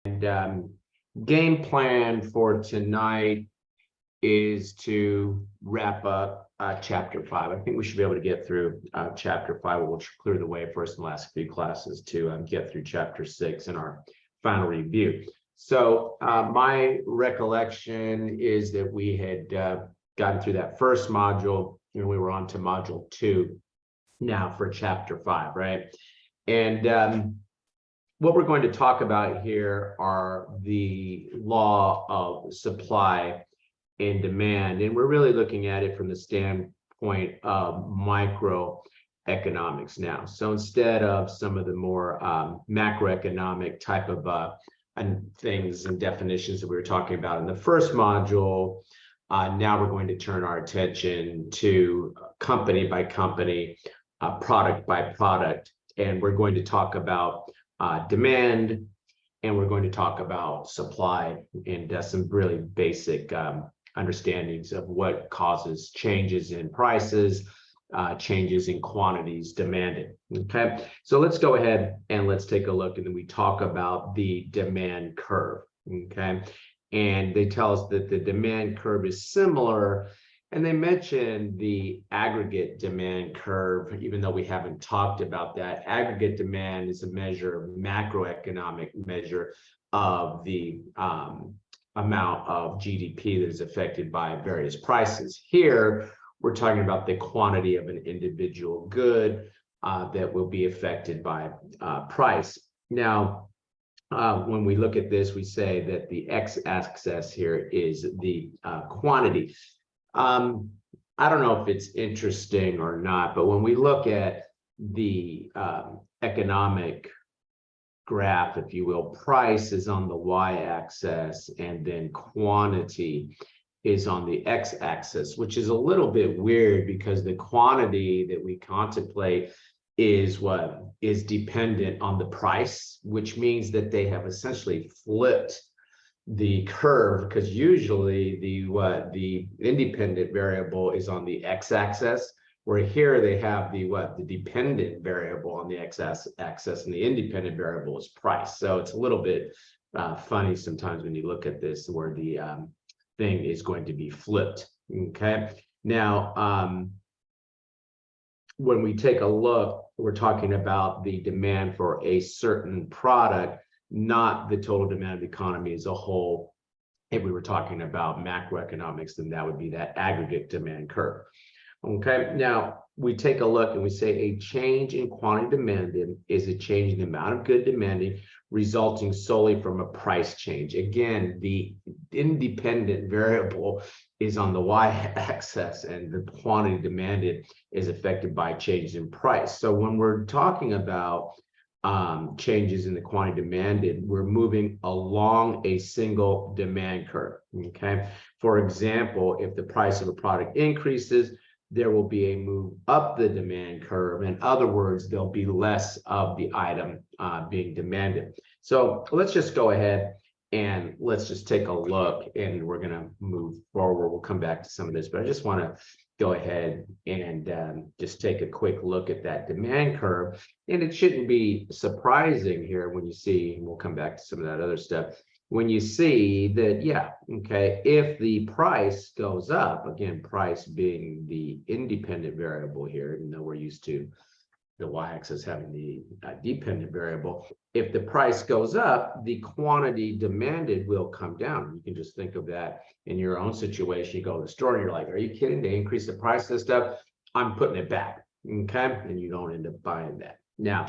And game plan for tonight is to wrap up chapter 5. I think we should be able to get through chapter 5, which will clear the way for us in the last few classes to get through chapter 6 in our final review. So my recollection is that we had gotten through that first module and we were on to module 2 now for chapter 5, right? And what we're going to talk about here are the law of supply and demand, and we're really looking at it from the standpoint of microeconomics now. So instead of some of the more macroeconomic type of things and definitions that we were talking about in the first module, now we're going to turn our attention to company by company, product by product, and we're going to talk about demand, and we're going to talk about supply and some really basic understandings of what causes changes in prices, changes in quantities demanded. Okay, so let's go ahead and let's take a look, and then we talk about the demand curve. Okay, and they tell us that the demand curve is similar. And they mention the aggregate demand curve, even though we haven't talked about that. Aggregate demand is a measure, macroeconomic measure of the amount of GDP that is affected by various prices. Here, we're talking about the quantity of an individual good that will be affected by price. Now, when we look at this, we say that the x-axis here is the quantity. I don't know if it's interesting or not, but when we look at the economic graph, if you will, price is on the y-axis and then quantity is on the x-axis, which is a little bit weird because the quantity that we contemplate is what is dependent on the price, which means that they have essentially flipped the curve, because usually the independent variable is on the x-axis, where here they have the dependent variable on the x-axis, and the independent variable is price. So it's a little bit funny sometimes when you look at this, where the thing is going to be flipped. Okay, now when we take a look, we're talking about the demand for a certain product, not the total demand of the economy as a whole. If we were talking about macroeconomics, then that would be that aggregate demand curve. Okay, now we take a look and we say a change in quantity demanded is a change in the amount of good demanded resulting solely from a price change. Again, the independent variable is on the y-axis and the quantity demanded is affected by changes in price. So when we're talking about changes in the quantity demanded, we're moving along a single demand curve. Okay, for example, if the price of a product increases, there will be a move up the demand curve. In other words, there'll be less of the item being demanded. So let's just go ahead and let's just take a look, and we're going to move forward. We'll come back to some of this, but I just want to go ahead and just take a quick look at that demand curve. And it shouldn't be surprising here when you see, and we'll come back to some of that other stuff, when you see that, yeah, okay, if the price goes up, again, price being the independent variable here, even though we're used to the y-axis having the dependent variable, if the price goes up, the quantity demanded will come down. You can just think of that in your own situation. You go to the store and you're like, are you kidding? They increase the price of this stuff. I'm putting it back, okay? And you don't end up buying that. Now,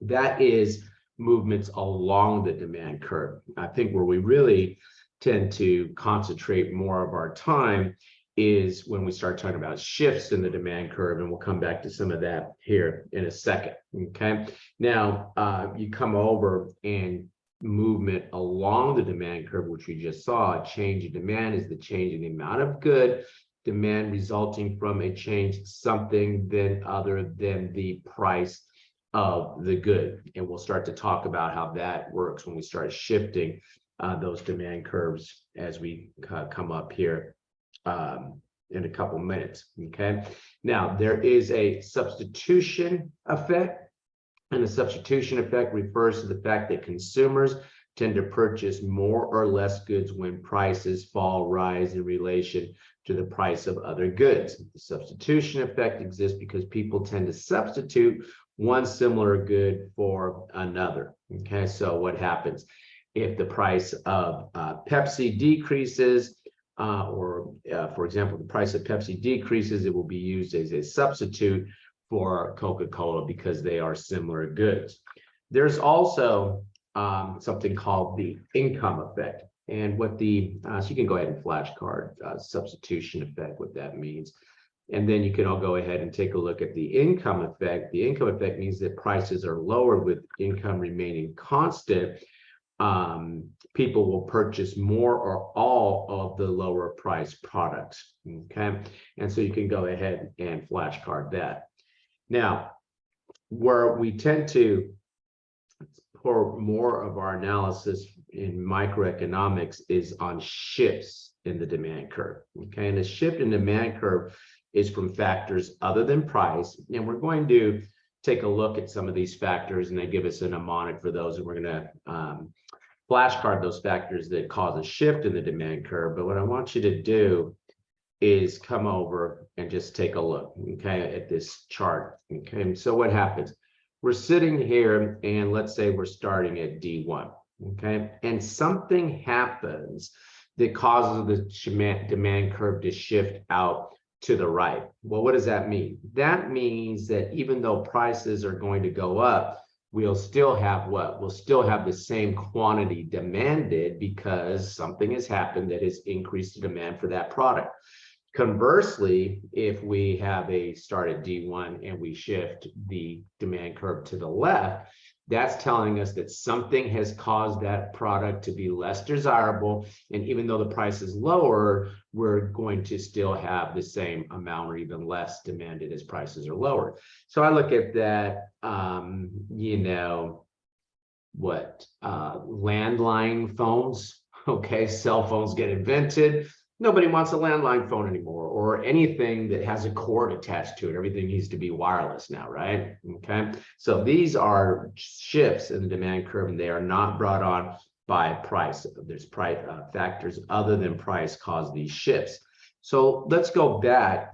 that is movements along the demand curve. I think where we really tend to concentrate more of our time is when we start talking about shifts in the demand curve, and we'll come back to some of that here in a second. Okay, now you come over and movement along the demand curve, which we just saw. A change in demand is the change in the amount of good demand resulting from a change something then other than the price of the good. And we'll start to talk about how that works when we start shifting those demand curves as we come up here in a couple minutes. Okay, now there is a substitution effect, and the substitution effect refers to the fact that consumers tend to purchase more or less goods when prices fall, rise in relation to the price of other goods. The substitution effect exists because people tend to substitute one similar good for another. Okay, so what happens? If the price of Pepsi decreases, for example, the price of Pepsi decreases, it will be used as a substitute for Coca-Cola because they are similar goods. There's also something called the income effect. And what so you can go ahead and flashcard substitution effect, what that means. And then you can all go ahead and take a look at the income effect. The income effect means that prices are lower with income remaining constant. People will purchase more or all of the lower price products. Okay. And so you can go ahead and flashcard that. Now, where we tend to pour more of our analysis in microeconomics is on shifts in the demand curve. Okay, and the shift in demand curve is from factors other than price. And we're going to take a look at some of these factors and they give us a mnemonic for those. And we're going to flashcard those factors that cause a shift in the demand curve. But what I want you to do is come over and just take a look, okay, at this chart. Okay, and so what happens? We're sitting here and let's say we're starting at D1, okay? And something happens that causes the demand curve to shift out to the right. Well, what does that mean? That means that even though prices are going to go up, we'll still have what? We'll still have the same quantity demanded because something has happened that has increased the demand for that product. Conversely, if we have a start at D1 and we shift the demand curve to the left, that's telling us that something has caused that product to be less desirable. And even though the price is lower, we're going to still have the same amount or even less demanded as prices are lower. So I look at that, landline phones, okay, cell phones get invented. Nobody wants a landline phone anymore or anything that has a cord attached to it. Everything needs to be wireless now, right? Okay. So these are shifts in the demand curve and they are not brought on by price. There's price factors other than price cause these shifts. So let's go back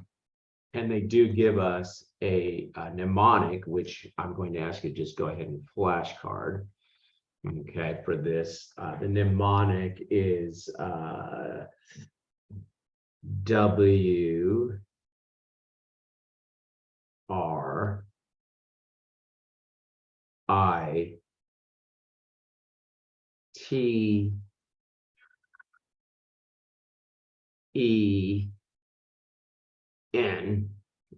and they do give us a mnemonic, which I'm going to ask you to just go ahead and flashcard. Okay, for this, the mnemonic is W R I T E N.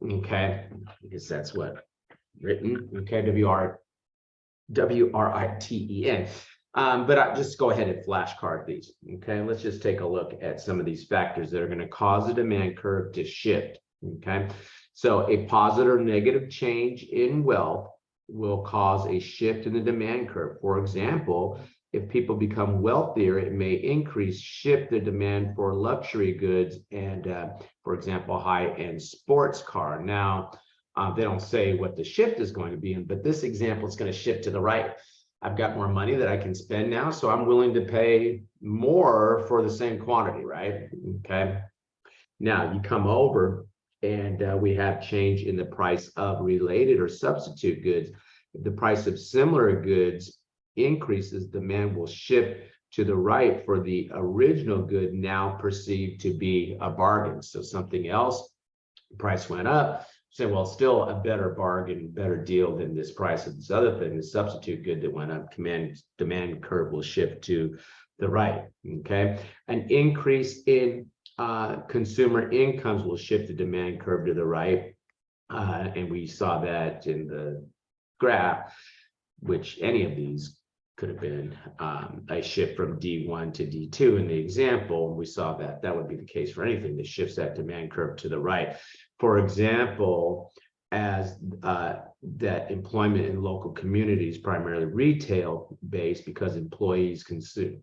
Okay, because that's what written. Okay, W-R-I-T-E-N. But I just go ahead and flashcard these. Okay, let's just take a look at some of these factors that are going to cause the demand curve to shift. Okay, so a positive or negative change in wealth will cause a shift in the demand curve. For example, if people become wealthier, it may shift the demand for luxury goods and, for example, high-end sports car. Now, they don't say what the shift is going to be, but this example is going to shift to the right. I've got more money that I can spend now, so I'm willing to pay more for the same quantity, right? Okay. Now you come over and we have change in the price of related or substitute goods. If the price of similar goods increases, demand will shift to the right for the original good now perceived to be a bargain. So something else, price went up. Say, well, still a better bargain, better deal than this price of this other thing, the substitute good that went up. Demand curve will shift to the right. Okay, an increase in consumer incomes will shift the demand curve to the right, and we saw that in the graph, which any of these could have been a shift from D1 to D2 in the example. We saw that that would be the case for anything that shifts that demand curve to the right. For example, as that employment in local communities, primarily retail based, because employees'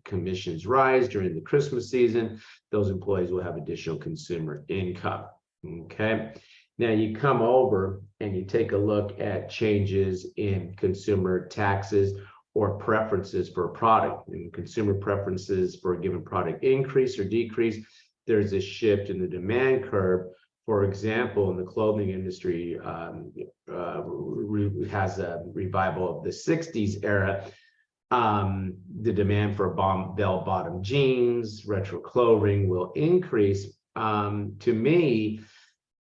commissions rise during the Christmas season, those employees will have additional consumer income. Okay. Now you come over and you take a look at changes in consumer taxes or preferences for a product. And consumer preferences for a given product increase or decrease, there's a shift in the demand curve. For example, in the clothing industry, has a revival of the 60s era. The demand for bell-bottom jeans, retro clothing will increase. To me,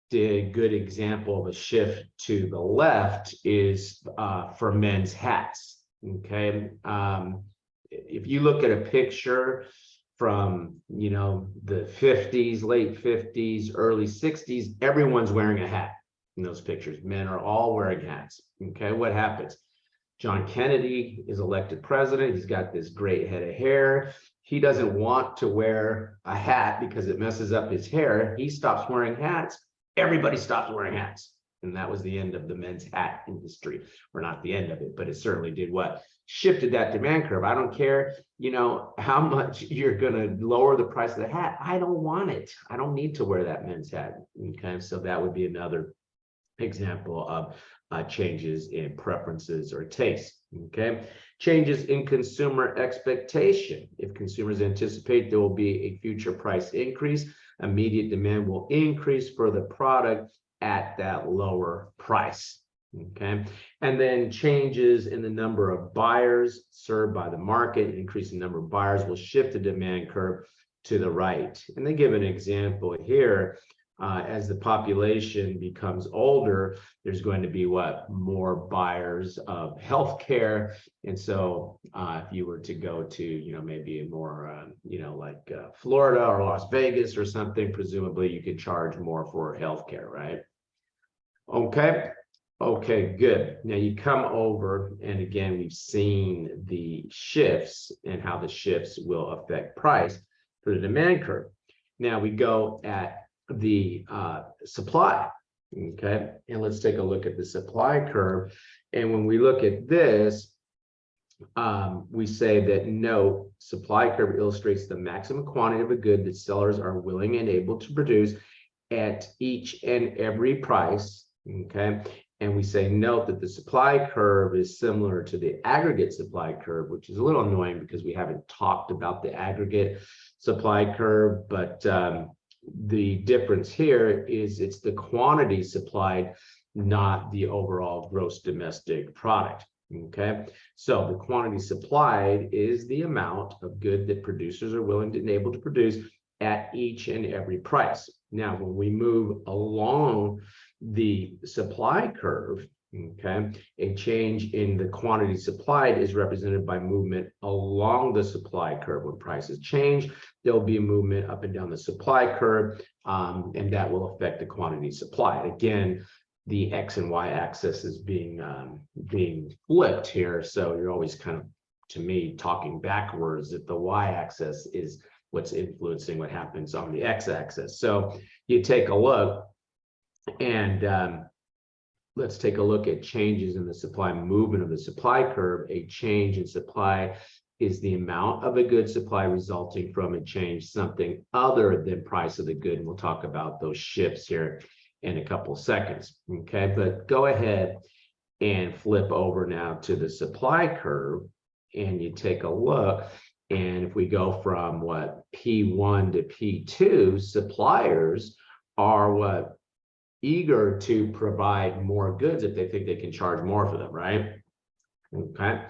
the good example of a shift to the left is for men's hats. Okay, if you look at a picture from the 50s, late 50s, early 60s, everyone's wearing a hat in those pictures. Men are all wearing hats. Okay, what happens? John Kennedy is elected president. He's got this great head of hair. He doesn't want to wear a hat because it messes up his hair. He stops wearing hats. Everybody stops wearing hats. And that was the end of the men's hat industry, or not the end of it, but it certainly did what? Shifted that demand curve. I don't care, how much you're going to lower the price of the hat. I don't want it. I don't need to wear that men's hat. Okay, so that would be another example of changes in preferences or taste. Okay, changes in consumer expectation. If consumers anticipate there will be a future price increase, immediate demand will increase for the product at that lower price. Okay, and then changes in the number of buyers served by the market, increasing number of buyers will shift the demand curve to the right. And they give an example here. As the population becomes older, there's going to be more buyers of healthcare. And so if you were to go to, maybe a more, like Florida or Las Vegas or something, presumably you could charge more for healthcare, right? Okay. Okay, good. Now you come over, and again, we've seen the shifts and how the shifts will affect price for the demand curve. Now we go at the supply. Okay, and let's take a look at the supply curve. And when we look at this, we say that no, supply curve illustrates the maximum quantity of a good that sellers are willing and able to produce at each and every price. Okay, and we say note that the supply curve is similar to the aggregate supply curve, which is a little annoying because we haven't talked about the aggregate supply curve, but the difference here is it's the quantity supplied, not the overall gross domestic product. Okay, so the quantity supplied is the amount of good that producers are willing and able to produce at each and every price. Now, when we move along the supply curve, okay, a change in the quantity supplied is represented by movement along the supply curve. When prices change, there'll be a movement up and down the supply curve, and that will affect the quantity supplied. Again, the X and Y axis is being flipped here, so you're always kind of, to me, talking backwards, that the Y axis is what's influencing what happens on the X axis. So you take a look, and let's take a look at changes in the supply movement of the supply curve. A change in supply is the amount of a good supply resulting from a change, something other than price of the good. And we'll talk about those shifts here in a couple seconds. Okay, but go ahead and flip over now to the supply curve, and you take a look. And if we go from P1 to P2, suppliers are eager to provide more goods if they think they can charge more for them, right? Okay,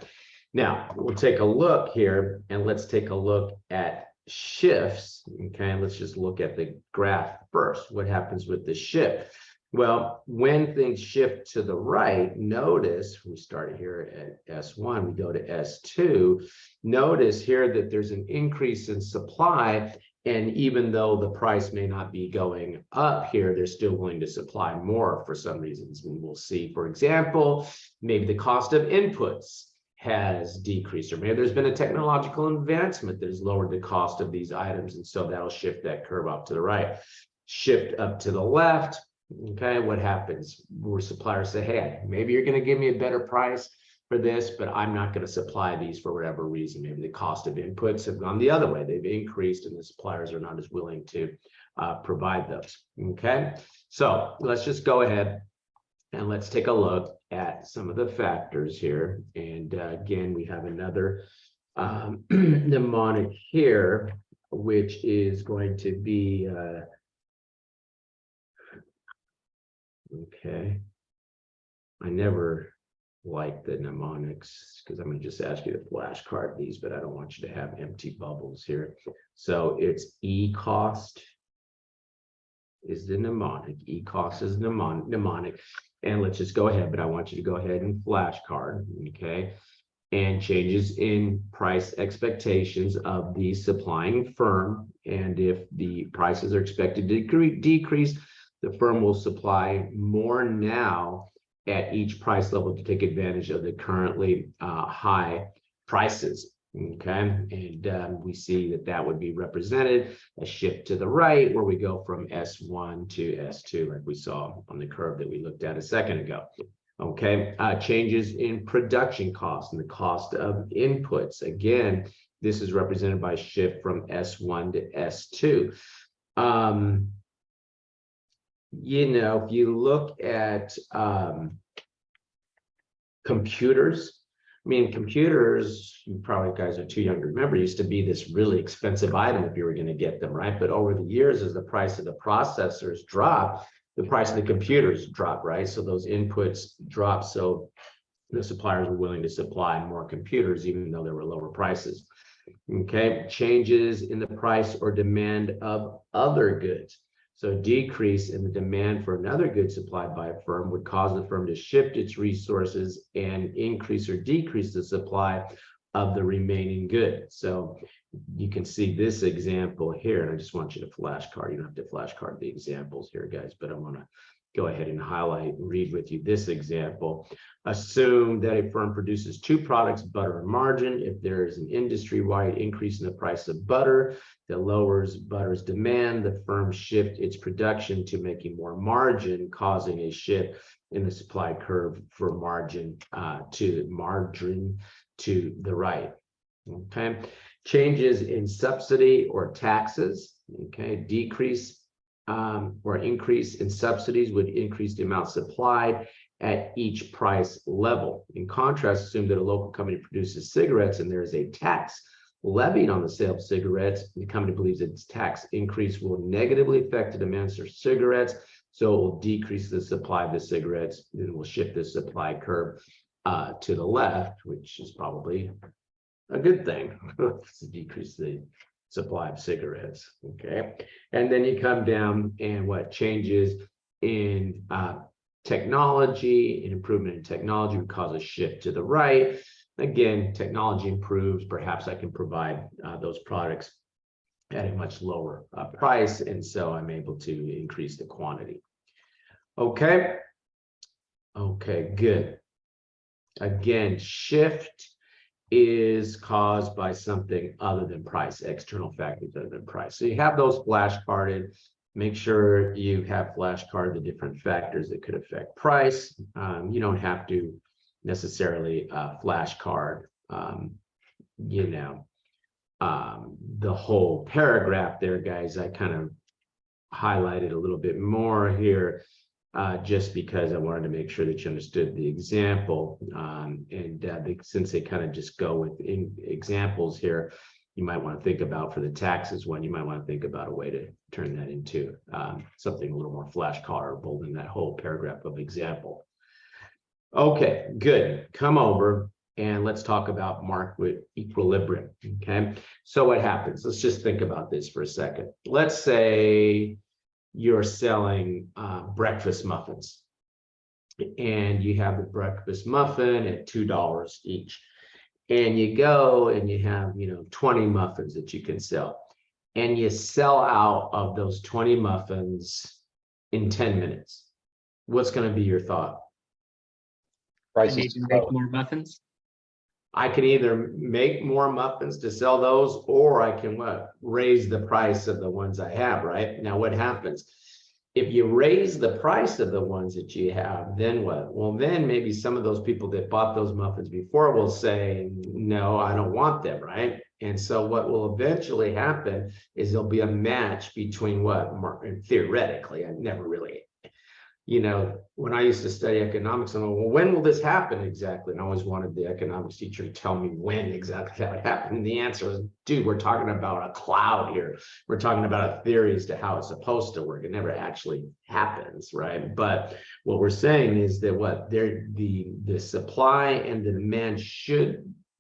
now we'll take a look here, and let's take a look at shifts. Okay, let's just look at the graph first. What happens with the shift? Well, when things shift to the right, notice we started here at S1, we go to S2. Notice here that there's an increase in supply, and even though the price may not be going up here, they're still willing to supply more for some reasons. And we'll see, for example, maybe the cost of inputs has decreased, or maybe there's been a technological advancement that has lowered the cost of these items, and so that'll shift that curve up to the right. Shift up to the left. Okay, what happens? Where suppliers say, hey, maybe you're going to give me a better price for this, but I'm not going to supply these for whatever reason. Maybe the cost of inputs have gone the other way. They've increased, and the suppliers are not as willing to provide those. Okay, so let's just go ahead And let's take a look at some of the factors here. And again, we have another mnemonic here, which is going to be, okay. I never like the mnemonics because I'm going to just ask you to flashcard these, but I don't want you to have empty bubbles here. So it's E cost is the mnemonic. E cost is mnemonic. And let's just go ahead, but I want you to go ahead and flashcard, okay? And changes in price expectations of the supplying firm. And if the prices are expected to decrease, the firm will supply more now at each price level to take advantage of the currently high prices. Okay, and we see that that would be represented a shift to the right where we go from S1 to S2, like we saw on the curve that we looked at a second ago. Okay, changes in production costs and the cost of inputs. Again, this is represented by shift from S1 to S2. You know, if you look at computers, I mean, computers, you probably guys are too young to remember, used to be this really expensive item if you were going to get them, right? But over the years, as the price of the processors drop, the price of the computers drop, right? So those inputs drop. So the suppliers were willing to supply more computers, even though there were lower prices. Okay, changes in the price or demand of other goods. So decrease in the demand for another good supplied by a firm would cause the firm to shift its resources and increase or decrease the supply of the remaining good. So you can see this example here, and I just want you to flashcard. You don't have to flashcard the examples here, guys, but I want to go ahead and highlight and read with you this example. Assume that a firm produces two products, butter and margarine. If there is an industry-wide increase in the price of butter that lowers butter's demand, the firm shift its production to making more margin, causing a shift in the supply curve for margin to the right. Okay, changes in subsidy or taxes. Okay, decrease or increase in subsidies would increase the amount supplied at each price level. In contrast, assume that a local company produces cigarettes and there is a tax levied on the sale of cigarettes. The company believes that its tax increase will negatively affect the demand for cigarettes, so it will decrease the supply of the cigarettes. Then it will shift the supply curve to the left, which is probably a good thing to decrease the supply of cigarettes. Okay, and then you come down and what changes in technology and improvement in technology would cause a shift to the right. Again, technology improves, perhaps I can provide those products at a much lower price, and so I'm able to increase the quantity. Okay, good. Again, shift is caused by something other than price, external factors other than price. So you have those flashcarded. Make sure you have flashcarded the different factors that could affect price. You don't have to necessarily flashcard, you know, the whole paragraph there, guys. I kind of highlighted a little bit more here just because I wanted to make sure that you understood the example. Since they kind of just go with examples here, you might want to think about for the taxes one, you might want to think about a way to turn that into something a little more flashcardable than that whole paragraph of example. Okay, good. Come over and let's talk about market equilibrium. Okay, so what happens? Let's just think about this for a second. Let's say you're selling breakfast muffins and you have the breakfast muffin at $2 each, and you go and you have 20 muffins that you can sell, and you sell out of those 20 muffins in 10 minutes. What's going to be your thought? I need to make more muffins. I can either make more muffins to sell those, or I can raise the price of the ones I have, right? Now, what happens? If you raise the price of the ones that you have, then what? Well, then maybe some of those people that bought those muffins before will say, no, I don't want them, right? And so what will eventually happen is there'll be a match between what, theoretically, I never really you know, when I used to study economics, I'm like, well, when will this happen exactly? And I always wanted the economics teacher to tell me when exactly that would happen. And the answer was, dude, we're talking about a cloud here. We're talking about a theory as to how it's supposed to work. It never actually happens, right? But what we're saying is that the supply and the demand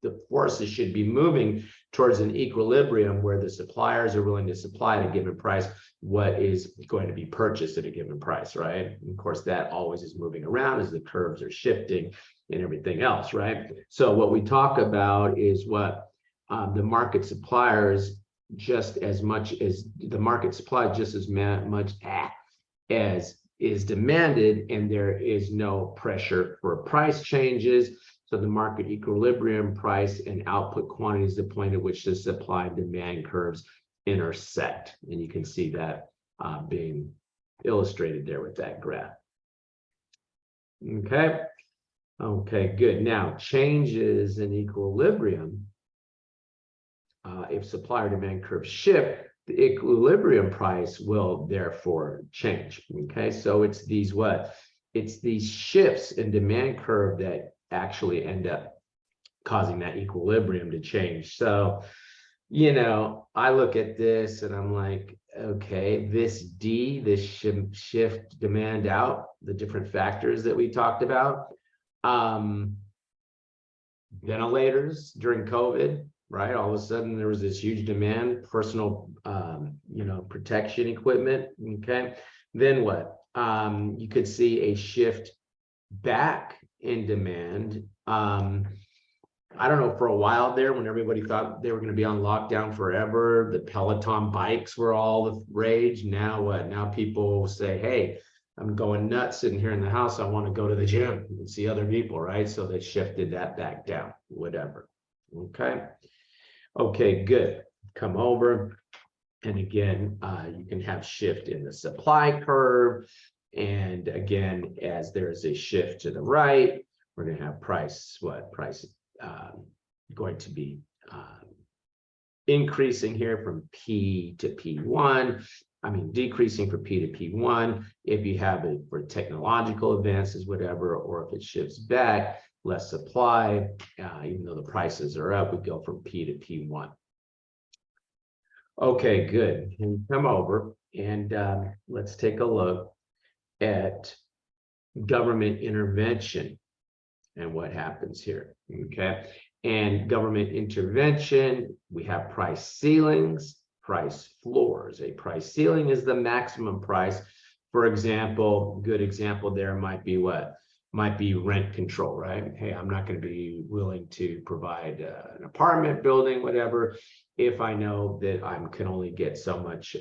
the forces should be moving towards an equilibrium where the suppliers are willing to supply at a given price what is going to be purchased at a given price, right? And of course, that always is moving around as the curves are shifting and everything else, right? So what we talk about is what the market suppliers just as much as the market supply just as much as is demanded, and there is no pressure for price changes. So the market equilibrium price and output quantity is the point at which the supply and demand curves intersect. And you can see that being illustrated there with that graph. Okay. Okay, good. Now, changes in equilibrium. If supply or demand curves shift, the equilibrium price will therefore change. Okay, so it's these It's these shifts in demand curve that actually end up causing that equilibrium to change. So, you know, I look at this and I'm like, okay, this shift demand out, the different factors that we talked about. Ventilators during COVID, right? All of a sudden there was this huge demand, personal, protection equipment. Okay. Then what? You could see a shift back in demand. I don't know, for a while there, when everybody thought they were going to be on lockdown forever, the Peloton bikes were all the rage. Now what? Now people say, hey, I'm going nuts sitting here in the house. I want to go to the gym and see other people, right? So they shifted that back down, whatever. Okay. Okay, good. Come over. And again, you can have shift in the supply curve. And again, as there's a shift to the right, we're going to have price going to be increasing here from P to P1. I mean, decreasing from P to P1 if you have it for technological advances, whatever, or if it shifts back, less supply, even though the prices are up, we go from P to P1. Okay, good. And come over and let's take a look at government intervention and what happens here. Okay. And government intervention, we have price ceilings, price floors. A price ceiling is the maximum price. For example, good example there might be what? Might be rent control, right? Hey, I'm not going to be willing to provide an apartment building, whatever, if I know that I can only get so much,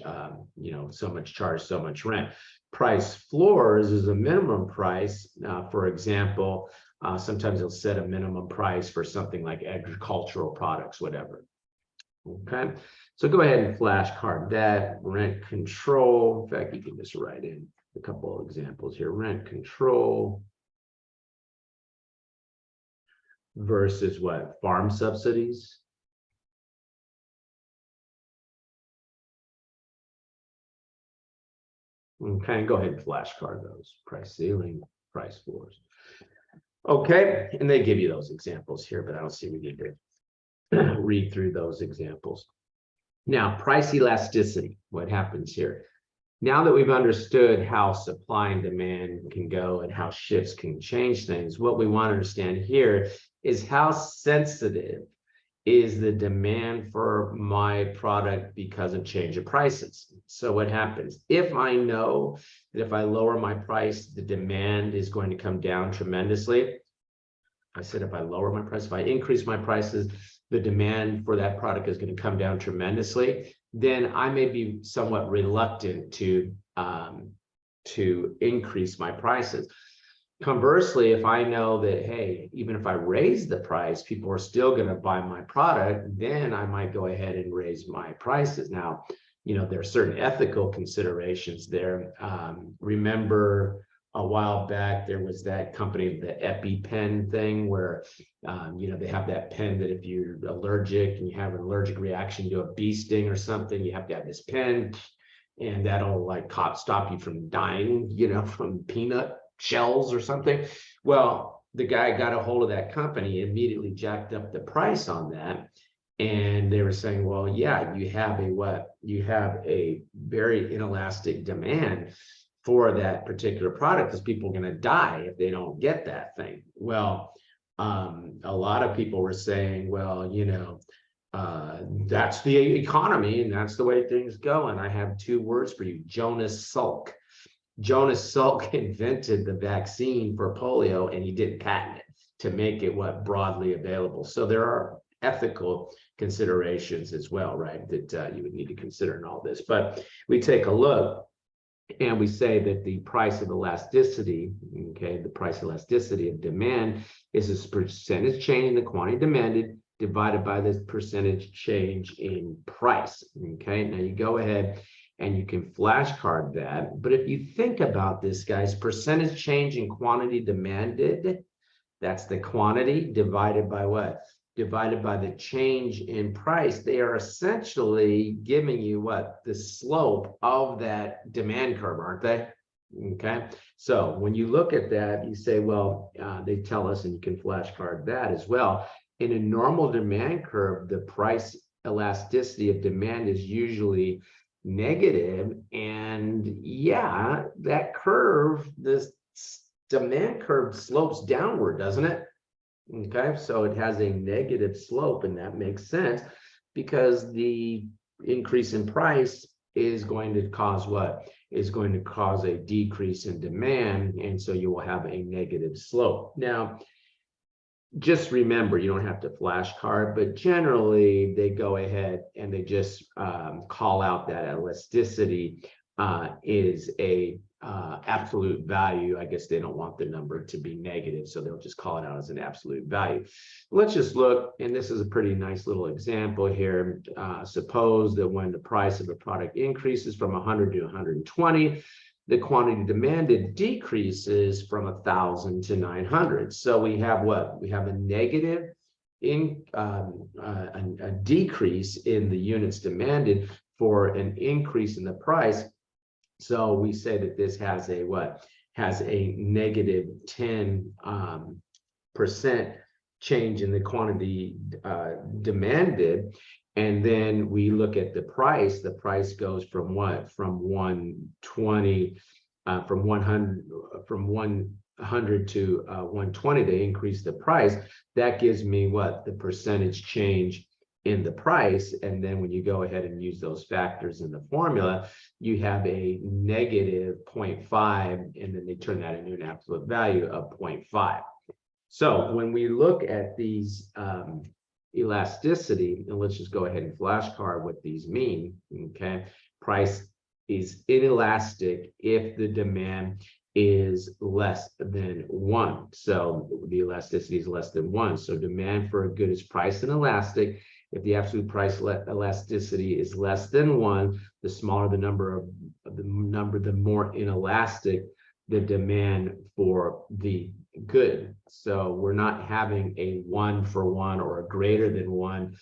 so much charge, so much rent. Price floors is a minimum price. For example, sometimes they'll set a minimum price for something like agricultural products, whatever. Okay, so go ahead and flashcard that. Rent control. In fact, you can just write in a couple of examples here. Rent control versus what? Farm subsidies. Okay, go ahead and flashcard those. Price ceiling, price floors. Okay, and they give you those examples here, but I don't see we need to read through those examples. Now, price elasticity, what happens here? Now that we've understood how supply and demand can go and how shifts can change things, what we want to understand here is how sensitive is the demand for my product because of change of prices. So what happens? If I know that if I lower my price, the demand is going to come down tremendously. I said, if I lower my price, if I increase my prices, the demand for that product is going to come down tremendously. Then I may be somewhat reluctant to increase my prices. Conversely, if I know that, hey, even if I raise the price, people are still going to buy my product, then I might go ahead and raise my prices. Now, there are certain ethical considerations there. Remember a while back, there was that company, the EpiPen thing, where, they have that pen that if you're allergic and you have an allergic reaction to a bee sting or something, you have to have this pen. and that'll like stop you from dying, from peanut shells or something. Well, the guy got a hold of that company, immediately jacked up the price on that. And they were saying, well, yeah, you have a very inelastic demand for that particular product, because people are going to die if they don't get that thing. Well, a lot of people were saying, well, that's the economy and that's the way things go. And I have two words for you: Jonas Salk. Jonas Salk invented the vaccine for polio, and he didn't patent it to make it broadly available. So there are ethical considerations as well, right, that you would need to consider in all this. But we take a look and we say that the price of elasticity, okay, the price elasticity of demand is this percentage change in the quantity demanded divided by this percentage change in price. Okay, now you go ahead and you can flashcard that. But if you think about this, guys, percentage change in quantity demanded, that's the quantity divided by what? Divided by the change in price. They are essentially giving you what? The slope of that demand curve, aren't they? Okay, so when you look at that, you say, well, they tell us, and you can flashcard that as well. In a normal demand curve, the price elasticity of demand is usually negative. And yeah, that curve, this demand curve slopes downward, doesn't it? Okay, so it has a negative slope, and that makes sense because the increase in price is going to cause what? Is going to cause a decrease in demand, and so you will have a negative slope. Now, just remember, you don't have to flashcard, but generally they go ahead and they just call out that elasticity is a absolute value. I guess they don't want the number to be negative, so they'll just call it out as an absolute value. Let's just look, and this is a pretty nice little example here. Suppose that when the price of a product increases from 100 to 120, the quantity demanded decreases from 1,000 to 900. So we have what? We have a negative a decrease in the units demanded for an increase in the price. So we say that this has a what? Has a negative 10% change in the quantity demanded. And then we look at the price. The price goes from what? From 120, from 100 to 120. They increase the price. That gives me what? The percentage change in the price. And then when you go ahead and use those factors in the formula, you have a negative 0.5, and then they turn that into an absolute value of 0.5. So when we look at these elasticity, and let's just go ahead and flashcard what these mean. Okay, price is inelastic if the demand is less than 1. So the elasticity is less than 1. So demand for a good is price inelastic. If the absolute price elasticity is less than 1, the smaller the number, the more inelastic the demand for the good. So we're not having a 1-for-1 or a greater than 1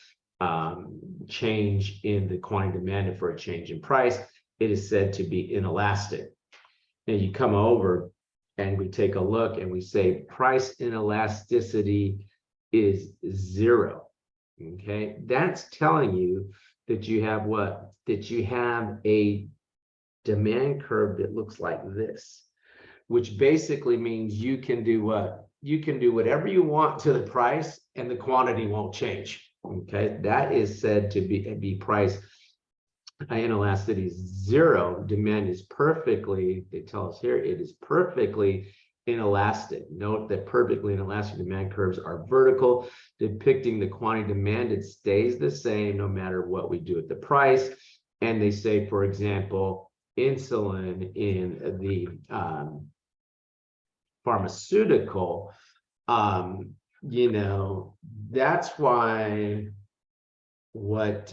change in the quantity demanded for a change in price. It is said to be inelastic. And you come over and we take a look and we say price inelasticity is 0. Okay, that's telling you that you have what? That you have a demand curve that looks like this, which basically means you can do what? You can do whatever you want to the price and the quantity won't change. Okay, that is said to be price inelasticity is 0. Demand is perfectly, they tell us here, it is perfectly inelastic. Note that perfectly inelastic demand curves are vertical, depicting the quantity demanded stays the same no matter what we do at the price. And they say, for example, insulin in the pharmaceutical, that's why what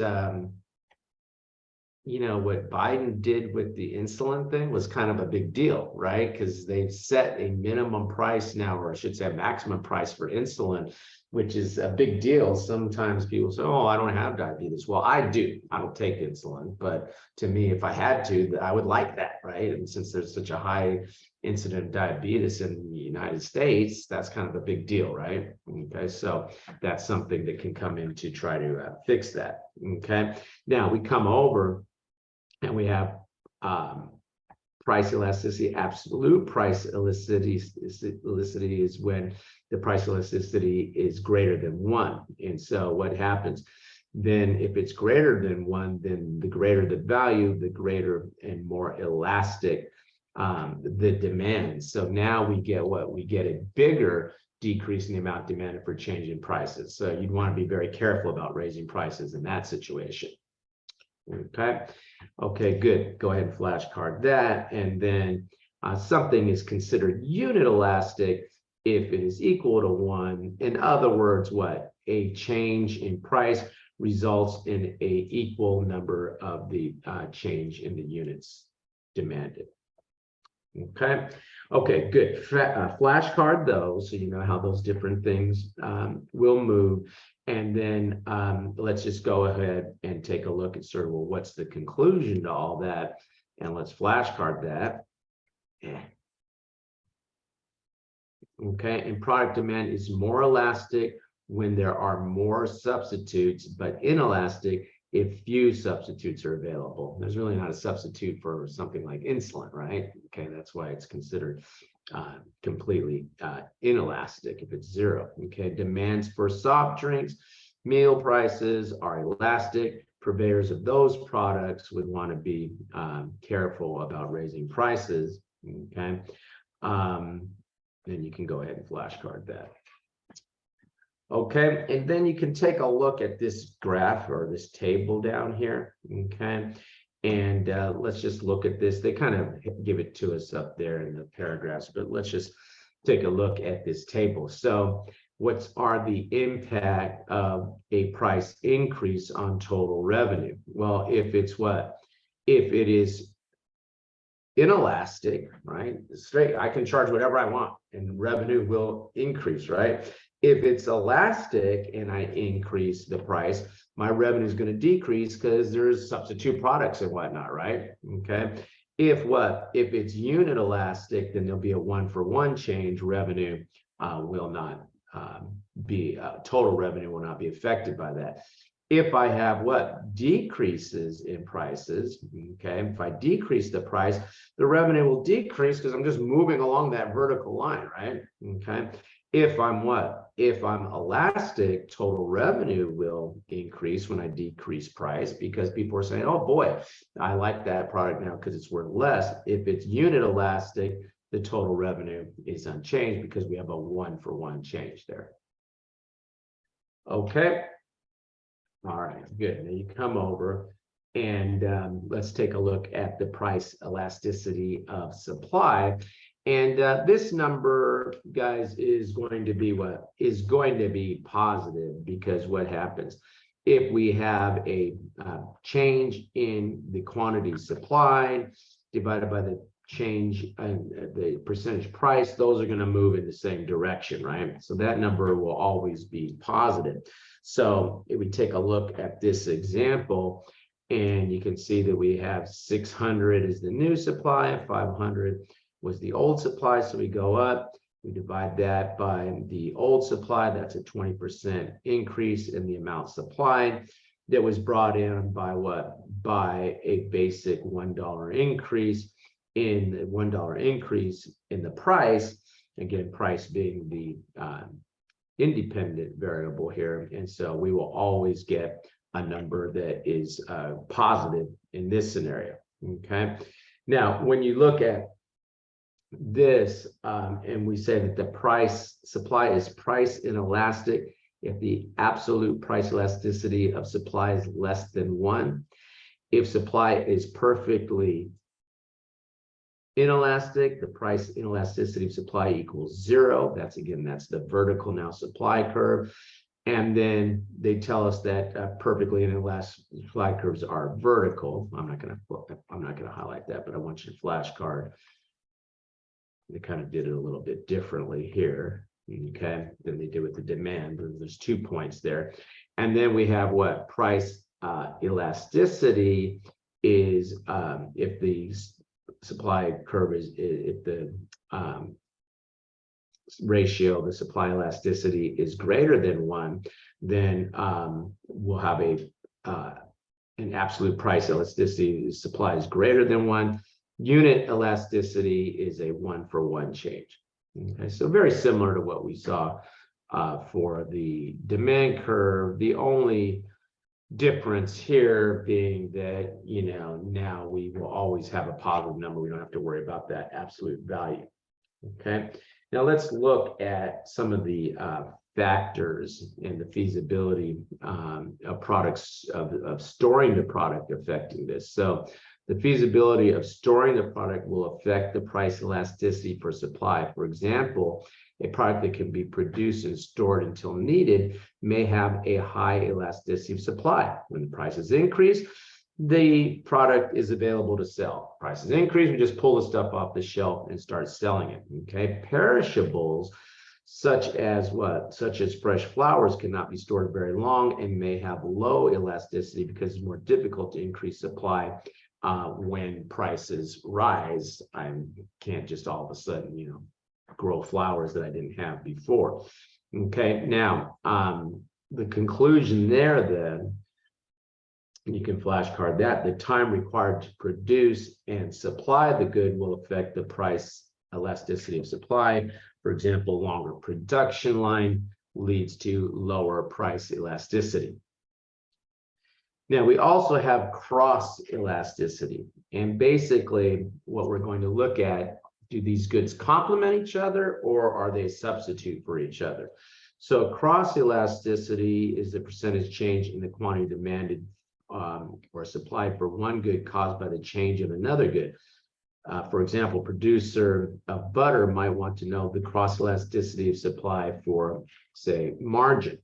what Biden did with the insulin thing was kind of a big deal, right? Because they've set a minimum price now, or I should say a maximum price for insulin which is a big deal. Sometimes people say, oh, I don't have diabetes. Well, I do. I don't take insulin, but to me, if I had to, I would like that, right? And since there's such a high incident of diabetes in the United States, that's kind of a big deal, right? Okay, so that's something that can come in to try to fix that. Okay, now we come over and we have price elasticity. Absolute price elasticity is when the price elasticity is greater than 1. And so what happens then, if it's greater than 1, then the greater the value, the greater and more elastic the demand. So now we get what? We get a bigger decrease in the amount demanded for change in prices. So you'd want to be very careful about raising prices in that situation. Okay. Okay, good. Go ahead and flashcard that. And then something is considered unit elastic if it is equal to 1. In other words, what? A change in price results in a equal number of the change in the units demanded. Okay. Okay, good. Flashcard those so you know how those different things will move. And then let's just go ahead and take a look at sort of, well, what's the conclusion to all that? And let's flashcard that. Okay, and product demand is more elastic when there are more substitutes, but inelastic if few substitutes are available. There's really not a substitute for something like insulin, right? Okay, that's why it's considered completely inelastic if it's 0. Okay, demands for soft drinks, meal prices are elastic. Purveyors of those products would want to be careful about raising prices. Okay, then you can go ahead and flashcard that. Okay, and then you can take a look at this graph or this table down here. Okay, and let's just look at this. They kind of give it to us up there in the paragraphs, but let's just take a look at this table. So what are the impact of a price increase on total revenue? Well, if it's what? If it is inelastic, right? Straight, I can charge whatever I want and revenue will increase, right? If it's elastic and I increase the price, my revenue is going to decrease because there's substitute products and whatnot, right? Okay. If it's unit elastic, then there'll be a 1-for-1 change. Revenue will not be total revenue will not be affected by that. If I have decreases in prices, okay, if I decrease the price, the revenue will decrease because I'm just moving along that vertical line, right? Okay. If I'm If I'm elastic, total revenue will increase when I decrease price because people are saying, oh boy, I like that product now because it's worth less. If it's unit elastic, the total revenue is unchanged because we have a 1-for-1 change there. Okay. All right, good. Now you come over and let's take a look at the price elasticity of supply. And this number, guys, is going to be what? Is going to be positive because what happens? If we have a change in the quantity supplied divided by the change in the percentage price, those are going to move in the same direction, right? So that number will always be positive. So if we take a look at this example, and you can see that we have 600 is the new supply, 500 was the old supply. So we go up, we divide that by the old supply. That's a 20% increase in the amount supplied that was brought in by what? By a basic $1 increase in the $1 increase in the price. Again, price being the independent variable here. And so we will always get a number that is positive in this scenario. Okay. Now, when you look at this and we say that the price supply is price inelastic, if the absolute price elasticity of supply is less than 1, if supply is perfectly inelastic, the price inelasticity of supply equals 0. That's the vertical now supply curve. And then they tell us that perfectly inelastic supply curves are vertical. I'm not going to highlight that, but I want you to flashcard. They kind of did it a little bit differently here. okay, than they do with the demand. There's 2 points there. And then we have what price elasticity is if the supply curve is, if the ratio, the supply elasticity is greater than 1, then we'll have an absolute price elasticity. The supply is greater than 1. Unit elasticity is a 1-for-1 change. Okay, so very similar to what we saw for the demand curve. The only difference here being that, now we will always have a positive number. We don't have to worry about that absolute value. Okay, now let's look at some of the factors in the feasibility of products, of storing the product affecting this. So the feasibility of storing the product will affect the price elasticity for supply. For example, a product that can be produced and stored until needed may have a high elasticity of supply. When the prices increase, the product is available to sell. Prices increase, we just pull the stuff off the shelf and start selling it. Okay, perishables such as fresh flowers cannot be stored very long and may have low elasticity because it's more difficult to increase supply when prices rise. I can't just all of a sudden, grow flowers that I didn't have before. Okay, now the conclusion there then, you can flashcard that the time required to produce and supply the good will affect the price elasticity of supply. For example, longer production line leads to lower price elasticity. Now, we also have cross elasticity. And basically, what we're going to look at, do these goods complement each other or are they a substitute for each other? So cross elasticity is the percentage change in the quantity demanded or supplied for one good caused by the change of another good. For example, producer of butter might want to know the cross elasticity of supply for, say, margarine.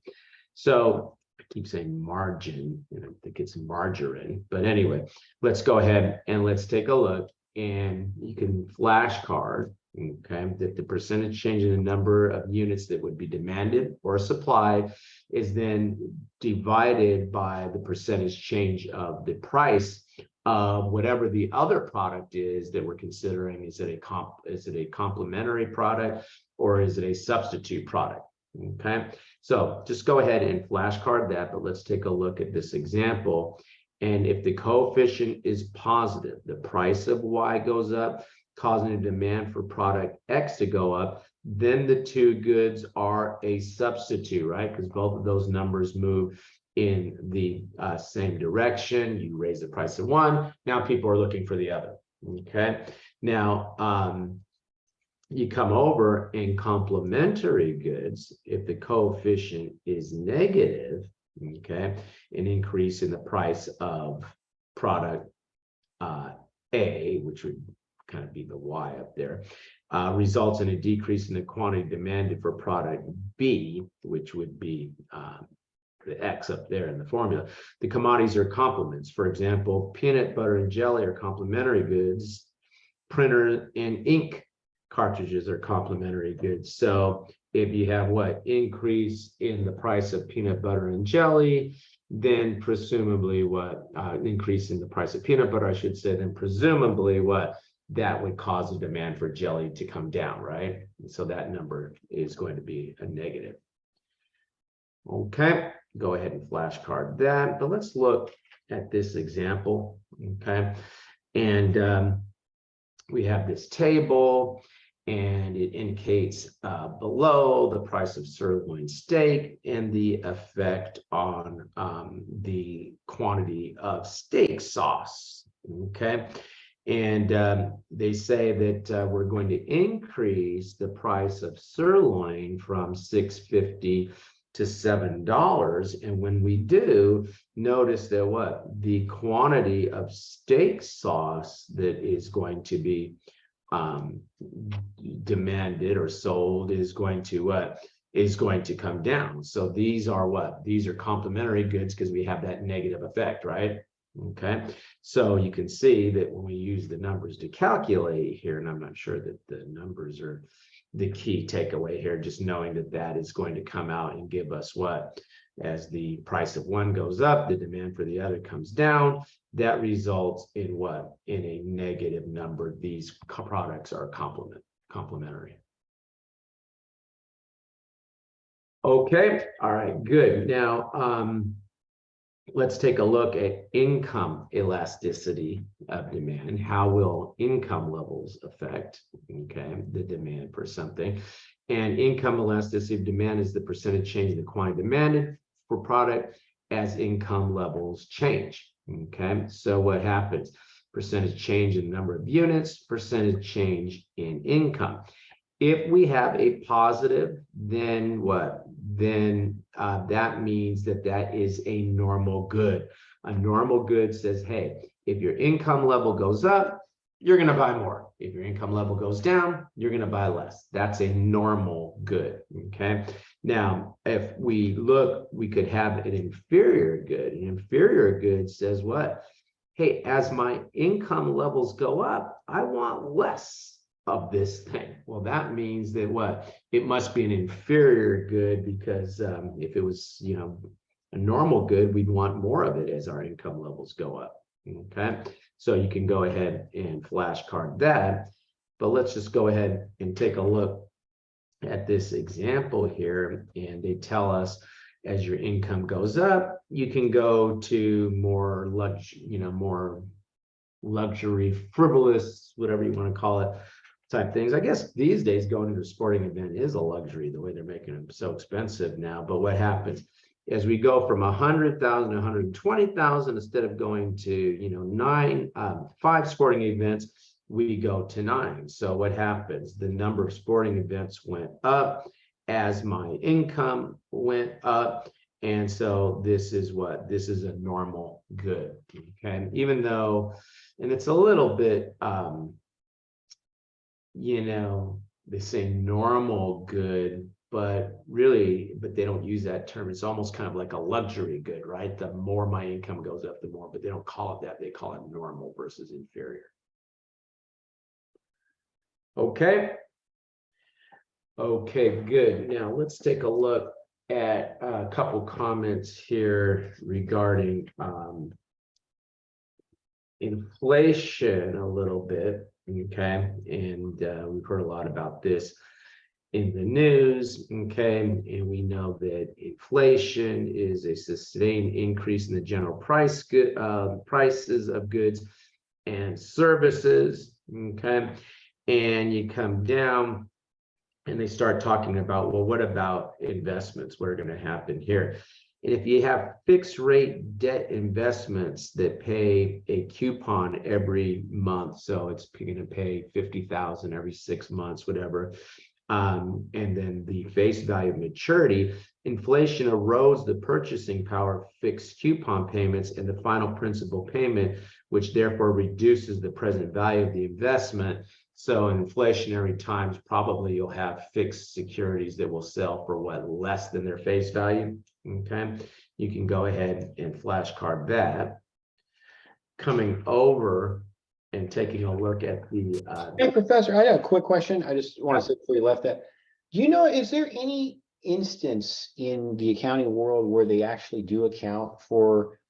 So I keep saying margin, I think it's margarine, but anyway, let's go ahead and let's take a look, and you can flashcard, okay, that the percentage change in the number of units that would be demanded or supplied is then divided by the percentage change of the price of whatever the other product is that we're considering. Is it a complementary product or is it a substitute product? Okay, so just go ahead and flashcard that, but let's take a look at this example. And if the coefficient is positive, the price of Y goes up, causing a demand for product X to go up, then the two goods are a substitute, right? Because both of those numbers move in the same direction. You raise the price of one, now people are looking for the other. Okay, now you come over in complementary goods. If the coefficient is negative, okay, an increase in the price of product A, which would kind of be the Y up there, results in a decrease in the quantity demanded for product B, which would be the X up there in the formula. The commodities are complements. For example, peanut butter and jelly are complementary goods. Printer and ink cartridges are complementary goods. So if you have what increase in the price of peanut butter and jelly, then presumably what increase in the price of peanut butter, I should say, then presumably what that would cause the demand for jelly to come down, right? So that number is going to be a negative. Okay, go ahead and flashcard that, but let's look at this example, okay? And we have this table, and it indicates below the price of sirloin steak and the effect on the quantity of steak sauce, okay? And they say that we're going to increase the price of sirloin from $6.50 to $7. And when we do, notice that what the quantity of steak sauce that is going to be demanded or sold is going to come down. So these are what? These are complementary goods because we have that negative effect, right? Okay, so you can see that when we use the numbers to calculate here, and I'm not sure that the numbers are the key takeaway here, just knowing that that is going to come out and give us what? As the price of one goes up, the demand for the other comes down. That results in what? In a negative number. These products are complementary. Okay, all right, good. Now, let's take a look at income elasticity of demand. How will income levels affect, okay, the demand for something? And income elasticity of demand is the percentage change in the quantity demanded for product as income levels change. Okay, so what happens? Percentage change in the number of units, percentage change in income. If we have a positive, then what? Then that means that that is a normal good. A normal good says, hey, if your income level goes up, you're going to buy more. If your income level goes down, you're going to buy less. That's a normal good. Okay. Now, if we look, we could have an inferior good. An inferior good says what? Hey, as my income levels go up, I want less of this thing. Well, that means that what? It must be an inferior good, because if it was, a normal good, we'd want more of it as our income levels go up. Okay, so you can go ahead and flashcard that, but let's just go ahead and take a look at this example here. And they tell us as your income goes up, you can go to more luxury, frivolous, whatever you want to call it, type things. I guess these days going to a sporting event is a luxury, the way they're making them so expensive now. But what happens as we go from 100,000 to 120,000, instead of going to 5 sporting events, we go to 9. So what happens? The number of sporting events went up as my income went up. And so this is what? This is a normal good. Okay, even though, and it's a little bit they say normal good, but they don't use that term. It's almost kind of like a luxury good, right? The more my income goes up, the more, but they don't call it that. They call it normal versus inferior. Okay. Okay, good. Now let's take a look at a couple comments here regarding inflation a little bit. Okay, and we've heard a lot about this in the news. Okay, and we know that inflation is a sustained increase in the general prices of goods and services. Okay, and you come down and they start talking about, well, what about investments? What are going to happen here? And if you have fixed rate debt investments that pay a coupon every month, so it's going to pay 50,000 every 6 months, whatever, and then the face value of maturity, inflation erodes the purchasing power of fixed coupon payments and the final principal payment, which therefore reduces the present value of the investment. So in inflationary times, probably you'll have fixed securities that will sell for what? Less than their face value. Okay, you can go ahead and flashcard that. Coming over and taking a look at the Hey, Professor, I have a quick question. I just want to say before you left that, do you know, is there any instance in the accounting world where they actually do account for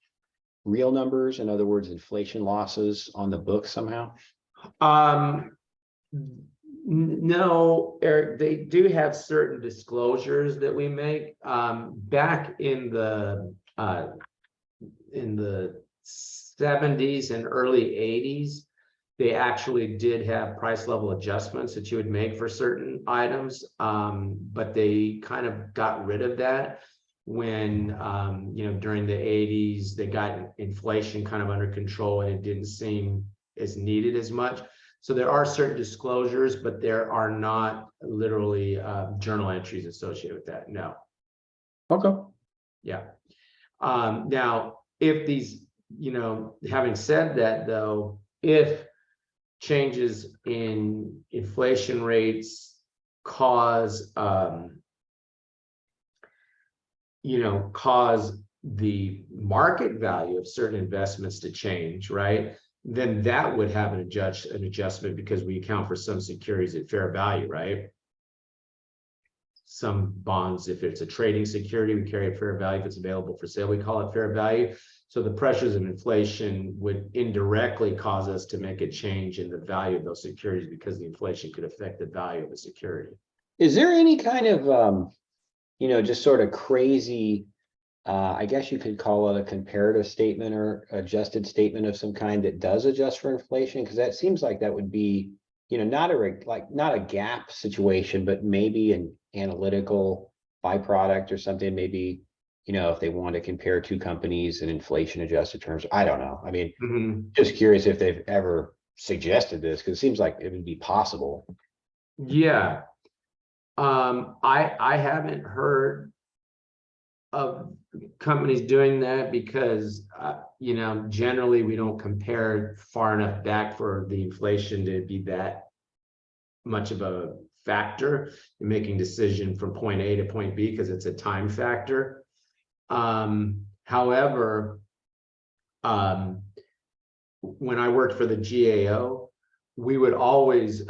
real numbers, in other words, inflation losses on the books somehow? No, Eric, they do have certain disclosures that we make. Back in the 70s and early 80s, they actually did have price level adjustments that you would make for certain items, but they kind of got rid of that when during the 80s they got inflation kind of under control and it didn't seem as needed as much. So there are certain disclosures, but there are not literally journal entries associated with that. No. Okay. Yeah. Now, if these, having said that, though, if changes in inflation rates cause, cause the market value of certain investments to change, right? Then that would have an adjustment because we account for some securities at fair value, right? some bonds, if it's a trading security, we carry a fair value. If it's available for sale, we call it fair value. So the pressures of inflation would indirectly cause us to make a change in the value of those securities because the inflation could affect the value of the security. Is there any kind of, just sort of crazy, I guess you could call it a comparative statement or adjusted statement of some kind that does adjust for inflation? Because that seems like that would be, not a gap situation, but maybe an analytical byproduct or something. Maybe, if they want to compare two companies in inflation adjusted terms. I don't know. I mean, just curious if they've ever suggested this, because it seems like it would be possible. Yeah. I haven't heard of companies doing that because, generally we don't compare far enough back for the inflation to be that much of a factor in making decision from point A to point B, because it's a time factor. However, when I worked for the GAO, we would always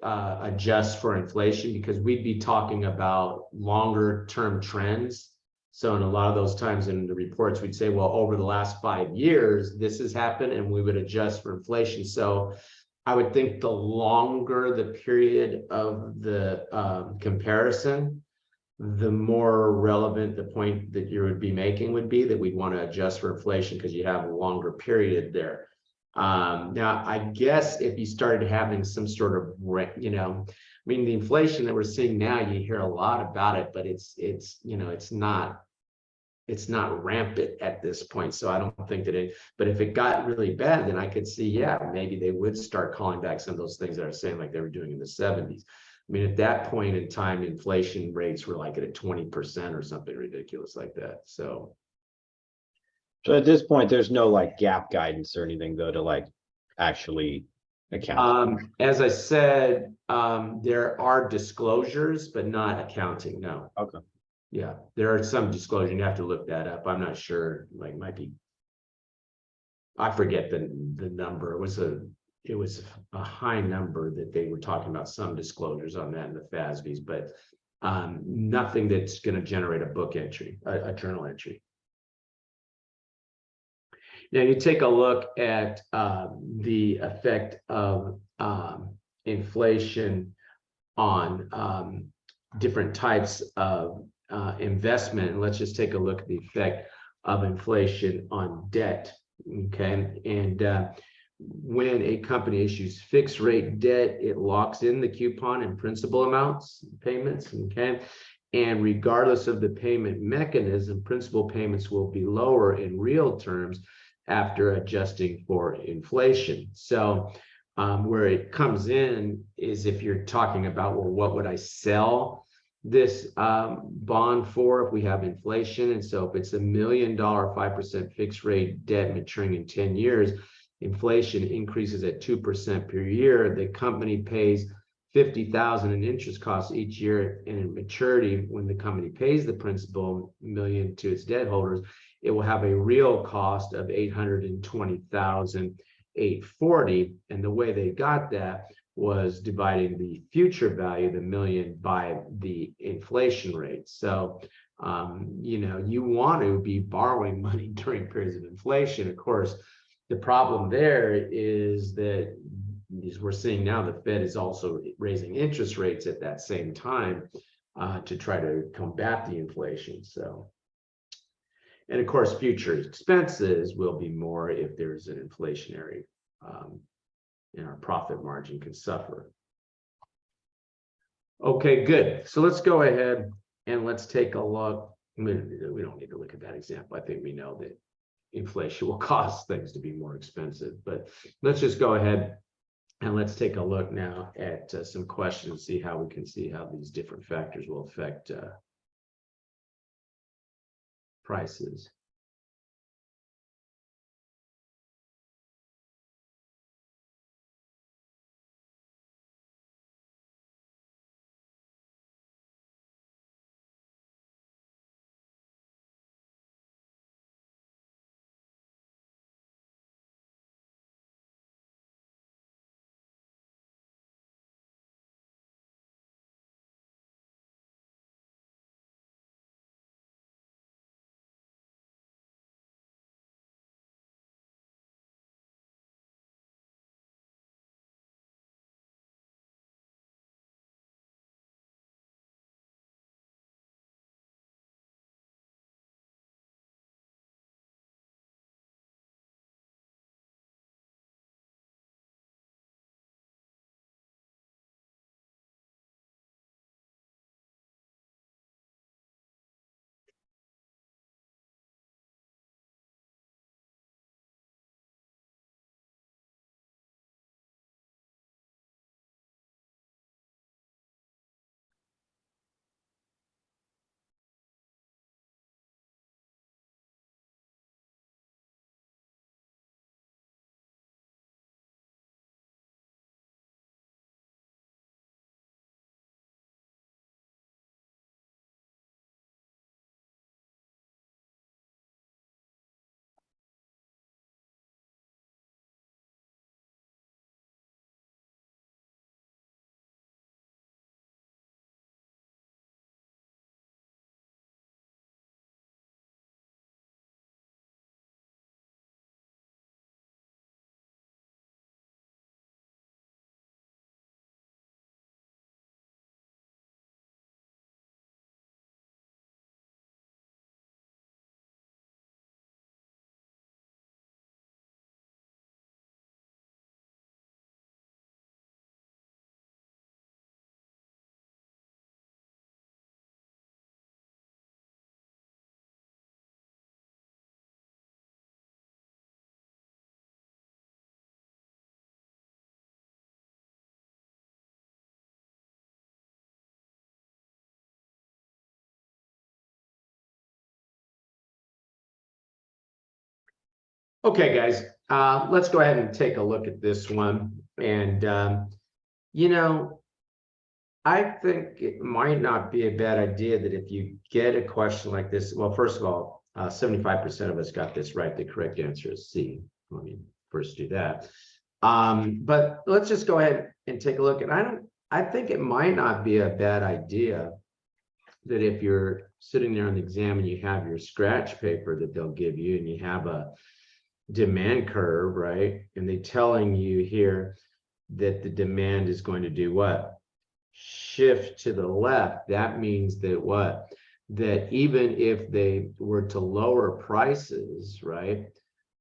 adjust for inflation because we'd be talking about longer term trends. So in a lot of those times in the reports, we'd say, well, over the last 5 years, this has happened, and we would adjust for inflation. So I would think the longer the period of the comparison, the more relevant the point that you would be making would be, that we'd want to adjust for inflation because you have a longer period there. Now, I guess if you started having some sort of, the inflation that we're seeing now, you hear a lot about it, but it's not rampant at this point. So I don't think that but if it got really bad, then I could see, yeah, maybe they would start calling back some of those things that are saying like they were doing in the 70s. I mean, at that point in time, inflation rates were like at 20% or something ridiculous like that. So at this point, there's no like gap guidance or anything though to actually account. As I said, there are disclosures, but not accounting. No. Okay. Yeah, there are some disclosures. You have to look that up. I'm not sure. I forget the number. It was a high number that they were talking about, some disclosures on that in the FASBs, but nothing that's going to generate a book entry, a journal entry. Now you take a look at the effect of inflation on different types of investment, and let's just take a look at the effect of inflation on debt. Okay, and when a company issues fixed rate debt, it locks in the coupon and principal amounts payments. Okay, and regardless of the payment mechanism, principal payments will be lower in real terms after adjusting for inflation. So where it comes in is if you're talking about, well, what would I sell this bond for if we have inflation? And so if it's $1 million 5% fixed rate debt maturing in 10 years, inflation increases at 2% per year, the company pays $50,000 in interest costs each year, and in maturity, when the company pays the principal $1 million to its debt holders, it will have a real cost of $820,840. And the way they got that was dividing the future value, the $1 million, by the inflation rate. So, you want to be borrowing money during periods of inflation. Of course, the problem there is that, as we're seeing now, the Fed is also raising interest rates at that same time to try to combat the inflation. So, and of course, future expenses will be more if there's an inflationary, and our profit margin can suffer. Okay, good. So let's go ahead and let's take a look. We don't need to look at that example. I think we know that inflation will cause things to be more expensive, but let's just go ahead and let's take a look now at some questions, see how we can see how these different factors will affect prices. Okay, guys, let's go ahead and take a look at this one. And, you know, I think it might not be a bad idea that if you get a question like this, well, first of all, 75% of us got this right. The correct answer is C. Let me first do that. But let's just go ahead and take a look. And I think it might not be a bad idea that if you're sitting there on the exam and you have your scratch paper that they'll give you and you have a demand curve, right? And they're telling you here that the demand is going to do what? Shift to the left. That means that what? That even if they were to lower prices, right?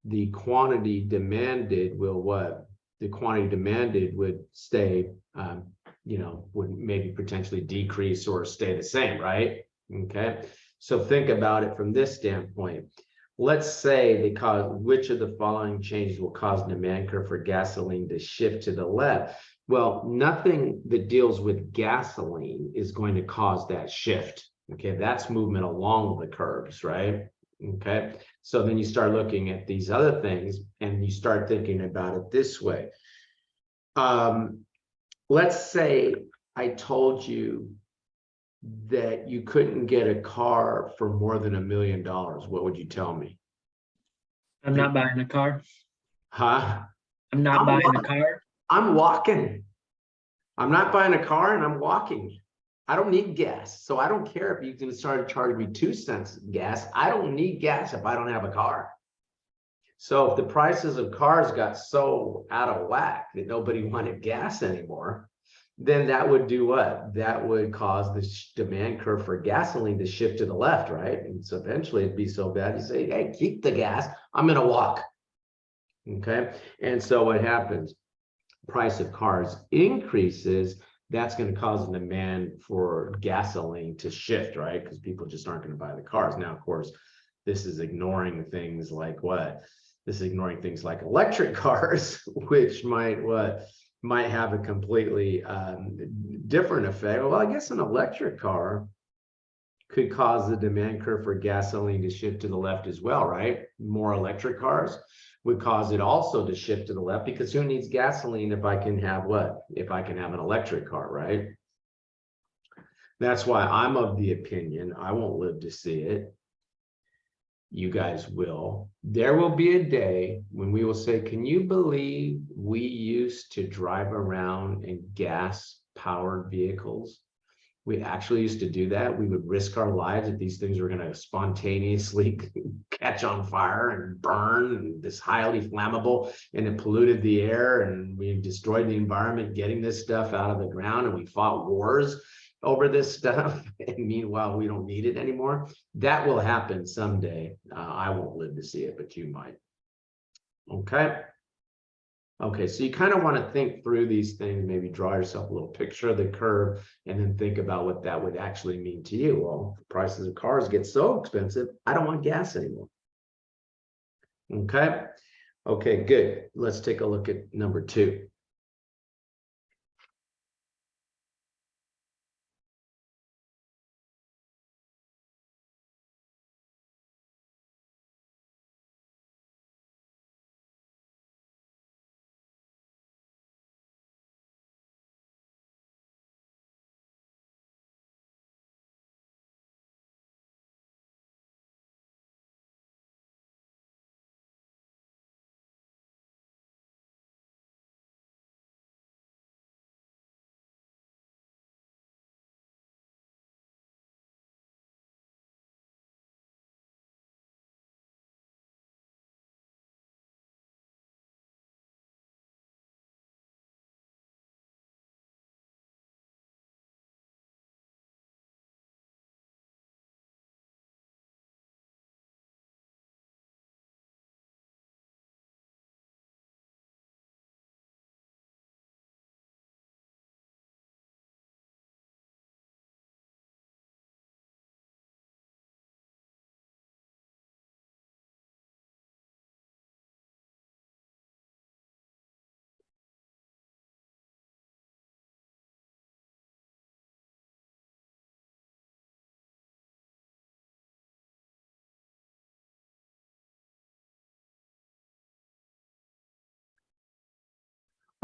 The quantity demanded will what? The quantity demanded would stay, would maybe potentially decrease or stay the same, right? Okay. So think about it from this standpoint. Let's say they cause, which of the following changes will cause demand curve for gasoline to shift to the left? Well, nothing that deals with gasoline is going to cause that shift. Okay, that's movement along the curves, right? Okay, so then you start looking at these other things and you start thinking about it this way. Let's say I told you that you couldn't get a car for more than $1 million. What would you tell me? I'm not buying a car. Huh? I'm not I'm buying a car. I'm walking. I'm not buying a car and I'm walking. I don't need gas. So I don't care if you can start to charge me 2 cents gas. I don't need gas if I don't have a car. So if the prices of cars got so out of whack that nobody wanted gas anymore, then that would do what? That would cause the demand curve for gasoline to shift to the left, right? And so eventually it'd be so bad, you say, hey, keep the gas. I'm going to walk. Okay. And so what happens? Price of cars increases, that's going to cause a demand for gasoline to shift, right? Because people just aren't going to buy the cars. Now, of course, this is ignoring things like what? This is ignoring things like electric cars, which might have a completely different effect. Well, I guess an electric car could cause the demand curve for gasoline to shift to the left as well, right? More electric cars would cause it also to shift to the left, because who needs gasoline if I can have what? If I can have an electric car, right? That's why I'm of the opinion, I won't live to see it. You guys will. There will be a day when we will say, can you believe we used to drive around in gas-powered vehicles? We actually used to do that. We would risk our lives if these things were going to spontaneously catch on fire and burn, and this highly flammable, and it polluted the air, and we destroyed the environment getting this stuff out of the ground, and we fought wars over this stuff. And meanwhile, we don't need it anymore. That will happen someday. I won't live to see it, but you might. Okay. Okay, so you kind of want to think through these things, maybe draw yourself a little picture of the curve, and then think about what that would actually mean to you. Well, the prices of cars get so expensive, I don't want gas anymore. Okay, okay, good. Let's take a look at number 2.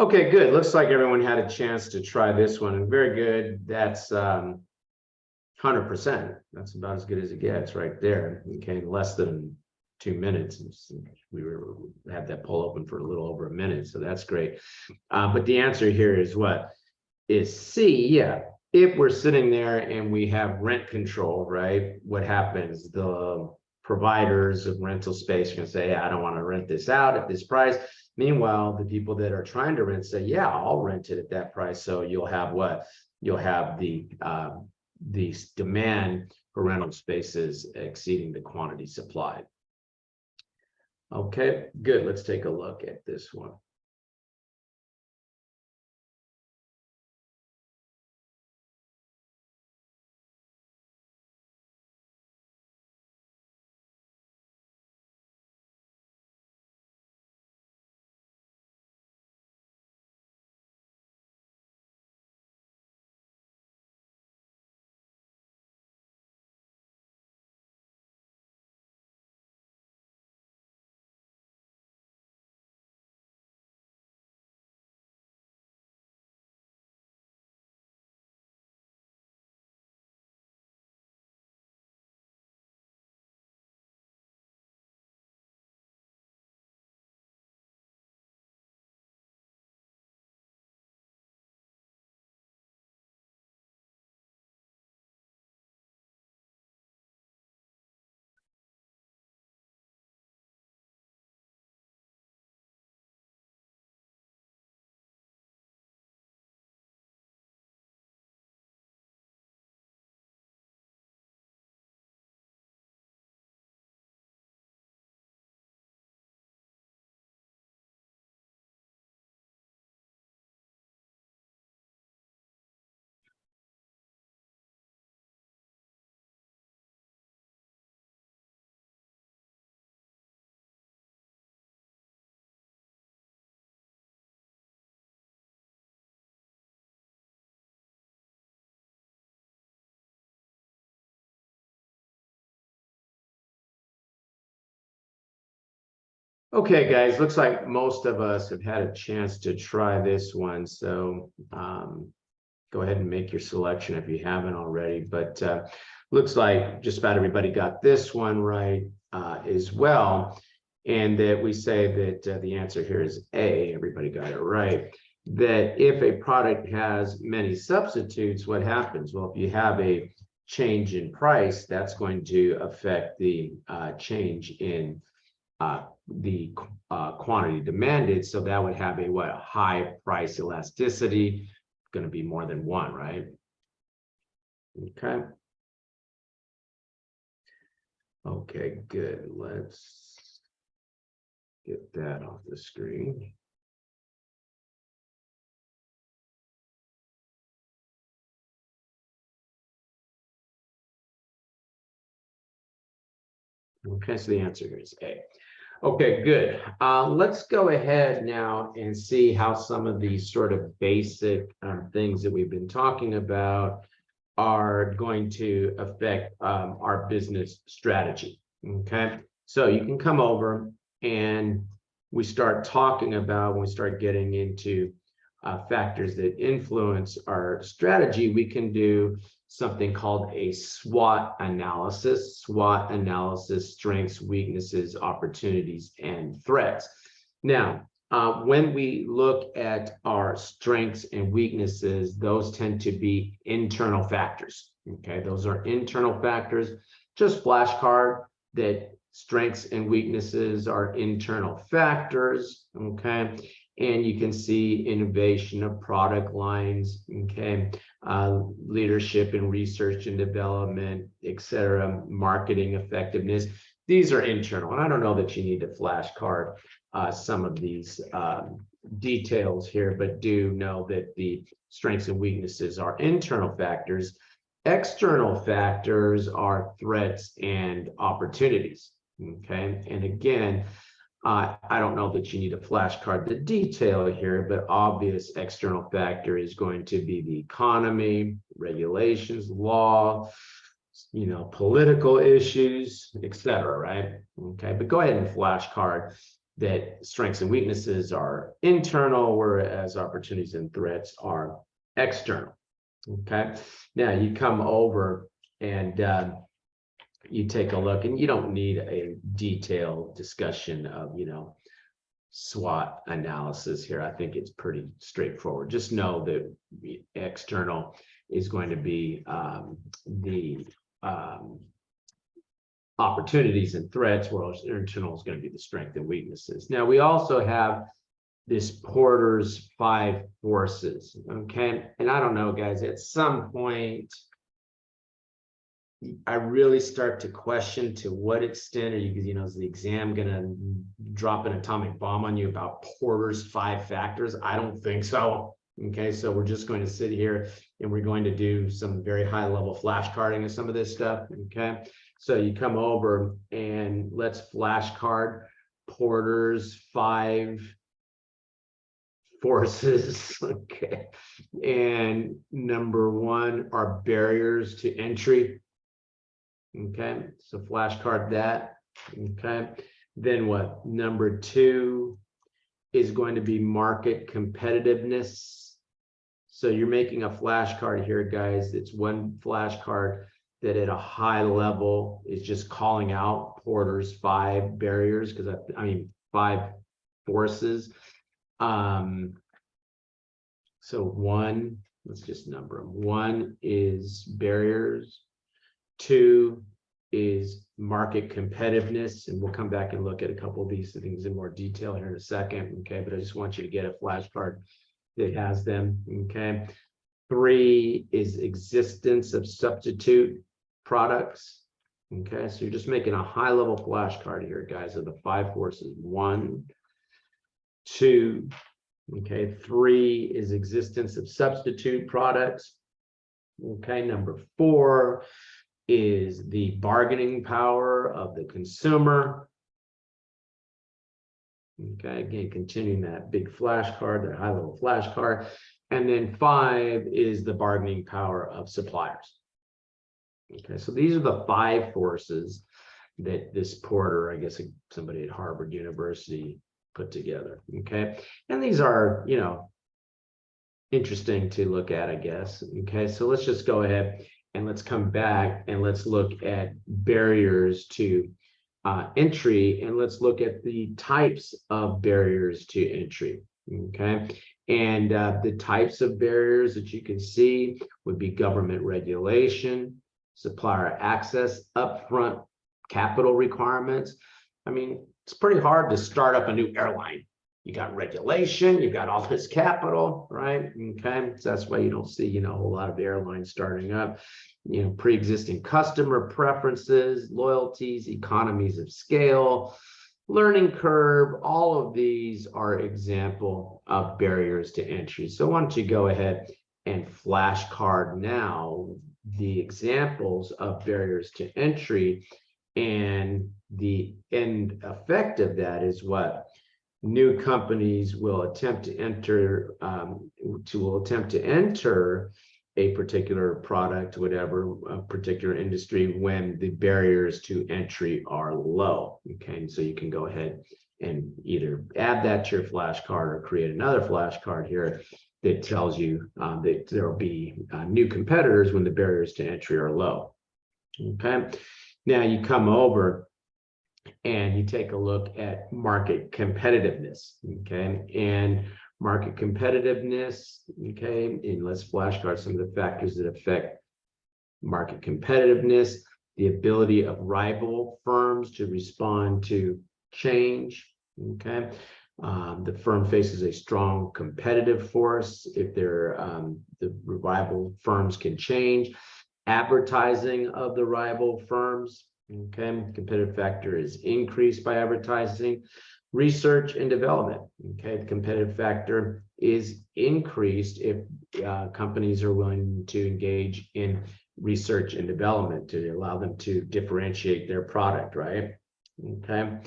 Okay, good. Looks like everyone had a chance to try this one. Very good. That's 100%. That's about as good as it gets right there. Okay, less than 2 minutes. We had that poll open for a little over a minute, so that's great. But the answer here is what? Is C. Yeah. If we're sitting there and we have rent control, right? What happens? The providers of rental space are going to say, I don't want to rent this out at this price. Meanwhile, the people that are trying to rent say, yeah, I'll rent it at that price. So you'll have what? You'll have the demand for rental spaces exceeding the quantity supplied. Okay, good. Let's take a look at this one. Okay, guys, looks like most of us have had a chance to try this one. So go ahead and make your selection if you haven't already. But looks like just about everybody got this one right as well. And that we say that the answer here is A, everybody got it right. That if a product has many substitutes, what happens? Well, if you have a change in price, that's going to affect the change in the quantity demanded. So that would have a what? High price elasticity, going to be more than one, right? Okay. Okay, good. Let's get that off the screen. Okay, so the answer here is A. Okay, good. Let's go ahead now and see how some of these sort of basic things that we've been talking about are going to affect our business strategy. Okay, so you can come over and we start talking about, when we start getting into factors that influence our strategy, we can do something called a SWOT analysis. SWOT analysis: strengths, weaknesses, opportunities, and threats. Now, when we look at our strengths and weaknesses, those tend to be internal factors. Okay, those are internal factors. Just flashcard that strengths and weaknesses are internal factors. Okay, and you can see innovation of product lines. Okay, leadership and research and development, etc., marketing effectiveness. These are internal, and I don't know that you need to flashcard some of these details here, but do know that the strengths and weaknesses are internal factors. External factors are threats and opportunities. Okay, and again, I don't know that you need to flashcard the detail here, but obvious external factor is going to be the economy, regulations, law, political issues, etc., right? Okay, but go ahead and flashcard that strengths and weaknesses are internal, whereas opportunities and threats are external. Okay, now you come over and you take a look, and you don't need a detailed discussion of, SWOT analysis here. I think it's pretty straightforward. Just know that the external is going to be the opportunities and threats, whereas internal is going to be the strengths and weaknesses. Now, we also have this Porter's 5 forces, okay? And I don't know, guys, at some point, I really start to question to what extent are you, is the exam gonna drop an atomic bomb on you about Porter's 5 factors? I don't think so. Okay, so we're just going to sit here and we're going to do some very high level flashcarding of some of this stuff. Okay, so you come over and let's flashcard Porter's 5 forces. Okay, and number 1 are barriers to entry. Okay, so flashcard that. Okay, then what? Number 2 is going to be market competitiveness. So you're making a flashcard here, guys. It's one flashcard that at a high level is just calling out Porter's 5 barriers, because I mean 5 forces. So 1, let's just number them. 1 is barriers. 2 is market competitiveness, and we'll come back and look at a couple of these things in more detail here in a second. Okay, but I just want you to get a flashcard that has them. Okay, 3 is existence of substitute products. Okay, so you're just making a high level flashcard here, guys, of the 5 forces. 1, 2, okay, 3 is existence of substitute products. Okay, number 4 is the bargaining power of the consumer. Okay, again, continuing that big flashcard, that high level flashcard. And then 5 is the bargaining power of suppliers. Okay, so these are the 5 forces that this Porter, I guess somebody at Harvard University put together. Okay, and these are, interesting to look at, I guess. Okay, so let's just go ahead and let's come back and let's look at barriers to entry, and let's look at the types of barriers to entry. Okay, and the types of barriers that you can see would be government regulation, supplier access, upfront capital requirements. I mean, it's pretty hard to start up a new airline. You got regulation, you got all this capital, right? Okay, so that's why you don't see, a whole lot of airlines starting up. Pre-existing customer preferences, loyalties, economies of scale, learning curve, all of these are example of barriers to entry. So why don't you go ahead and flashcard now the examples of barriers to entry, and the end effect of that is what? New companies will attempt to enter a particular product, whatever, a particular industry, when the barriers to entry are low. Okay, and so you can go ahead and either add that to your flashcard or create another flashcard here that tells you that there will be new competitors when the barriers to entry are low. Okay, now you come over and you take a look at market competitiveness. Okay, and market competitiveness, okay, and let's flashcard some of the factors that affect market competitiveness: the ability of rival firms to respond to change. Okay, the firm faces a strong competitive force if the rival firms can change. Advertising of the rival firms. Okay, competitive factor is increased by advertising. Research and development. Okay, the competitive factor is increased if companies are willing to engage in research and development to allow them to differentiate their product, right? Okay,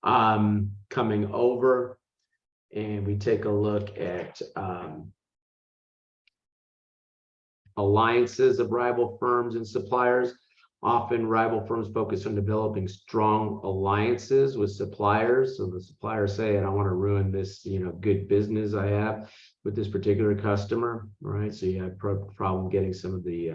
coming over and we take a look at alliances of rival firms and suppliers. Often rival firms focus on developing strong alliances with suppliers. So the suppliers say, I don't want to ruin this, good business I have with this particular customer, right? So you have problem getting some of the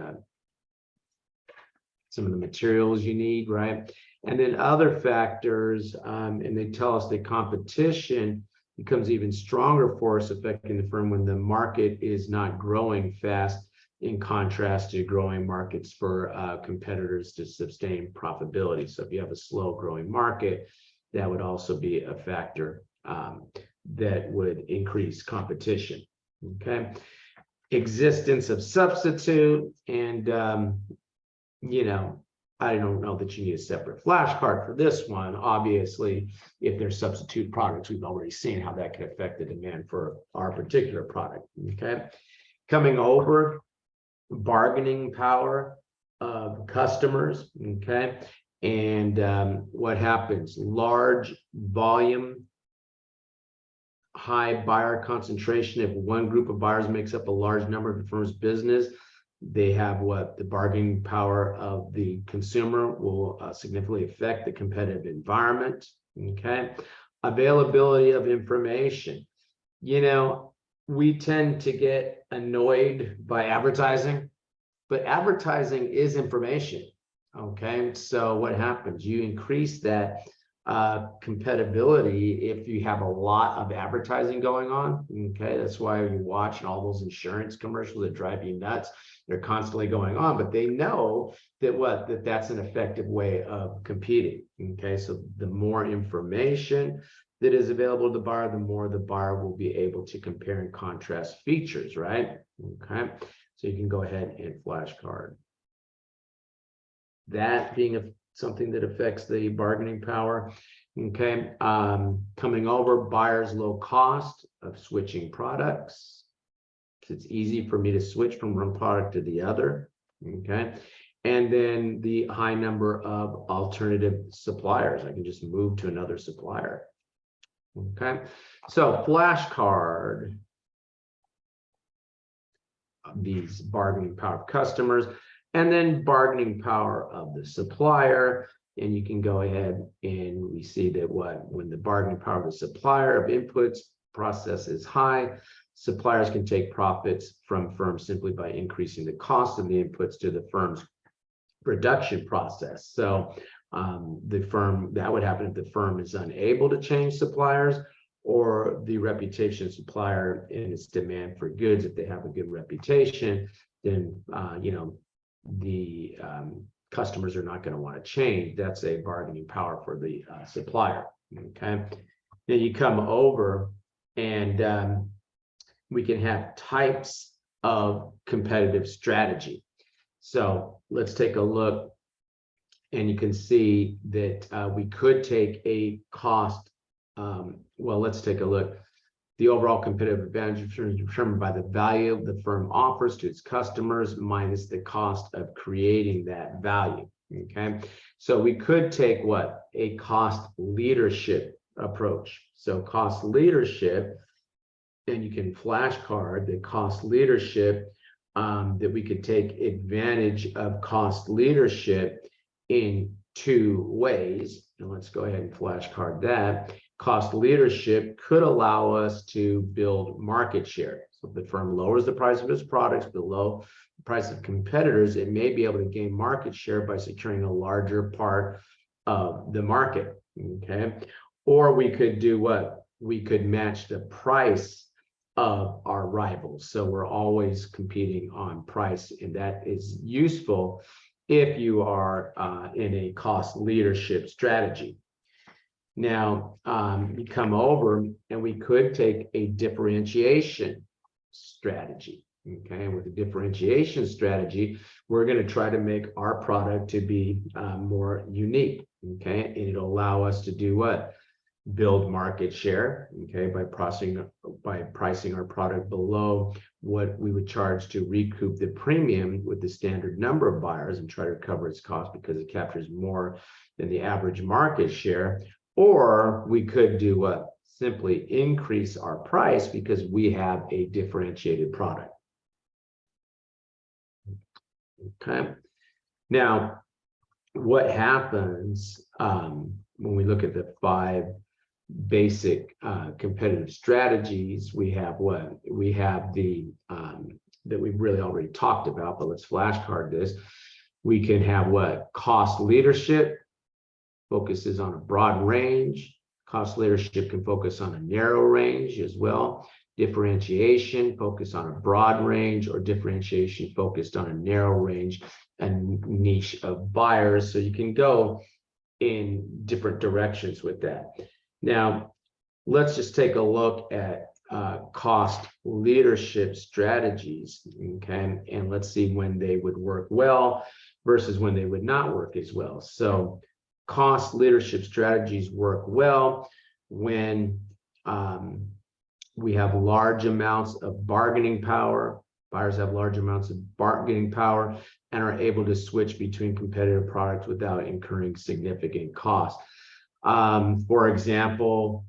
materials you need, right? And then other factors, and they tell us that competition becomes even stronger force affecting the firm when the market is not growing fast, in contrast to growing markets for competitors to sustain profitability. So if you have a slow growing market, that would also be a factor that would increase competition, okay? Existence of substitute, and I don't know that you need a separate flashcard for this one. Obviously, if there's substitute products, we've already seen how that could affect the demand for our particular product, okay? Coming over, bargaining power of customers, okay? And what happens? Large volume, high buyer concentration. If one group of buyers makes up a large number of the firm's business, they have the bargaining power of the consumer will significantly affect the competitive environment, okay? Availability of information. We tend to get annoyed by advertising, but advertising is information, okay? So what happens? You increase that compatibility if you have a lot of advertising going on, okay? That's why you watch all those insurance commercials that drive you nuts. They're constantly going on, but they know that that's an effective way of competing, okay? So the more information that is available to the buyer, the more the buyer will be able to compare and contrast features, right? Okay, so you can go ahead and flashcard. That being something that affects the bargaining power, okay? Coming over, buyer's low cost of switching products. It's easy for me to switch from one product to the other, okay? And then the high number of alternative suppliers. I can just move to another supplier, okay? So flashcard, these bargaining power of customers, and then bargaining power of the supplier. And you can go ahead and we see that when the bargaining power of the supplier of inputs process is high, suppliers can take profits from firms simply by increasing the cost of the inputs to the firm's production process. So that would happen if the firm is unable to change suppliers, or the reputation supplier in its demand for goods. If they have a good reputation, then the customers are not going to want to change. That's a bargaining power for the supplier, okay? Then you come over, and we can have types of competitive strategy. So let's take a look, and you can see that we could take a cost. Let's take a look. The overall competitive advantage is determined by the value the firm offers to its customers minus the cost of creating that value, okay? So we could take a cost leadership approach. So cost leadership, and you can flashcard the cost leadership, that we could take advantage of cost leadership in two ways. And let's go ahead and flashcard that. Cost leadership could allow us to build market share. So if the firm lowers the price of its products below the price of competitors, it may be able to gain market share by securing a larger part of the market, okay? Or we could do what? We could match the price of our rivals. So we're always competing on price, and that is useful if you are in a cost leadership strategy. Now, you come over, and we could take a differentiation strategy, okay? With a differentiation strategy, we're going to try to make our product to be more unique, okay? And it'll allow us to do what? Build market share, okay, by pricing our product below what we would charge to recoup the premium with the standard number of buyers and try to recover its cost because it captures more than the average market share. Or we could do what? Simply increase our price because we have a differentiated product. Okay. Now, what happens when we look at the 5 basic competitive strategies? We have what? We have the that we've really already talked about, but let's flashcard this. We can have what? Cost leadership focuses on a broad range. Cost leadership can focus on a narrow range as well. Differentiation, focus on a broad range, or differentiation focused on a narrow range and niche of buyers. So you can go in different directions with that. Now, let's just take a look at cost leadership strategies, okay? And let's see when they would work well versus when they would not work as well. So cost leadership strategies work well when we have large amounts of bargaining power. Buyers have large amounts of bargaining power and are able to switch between competitive products without incurring significant costs. For example,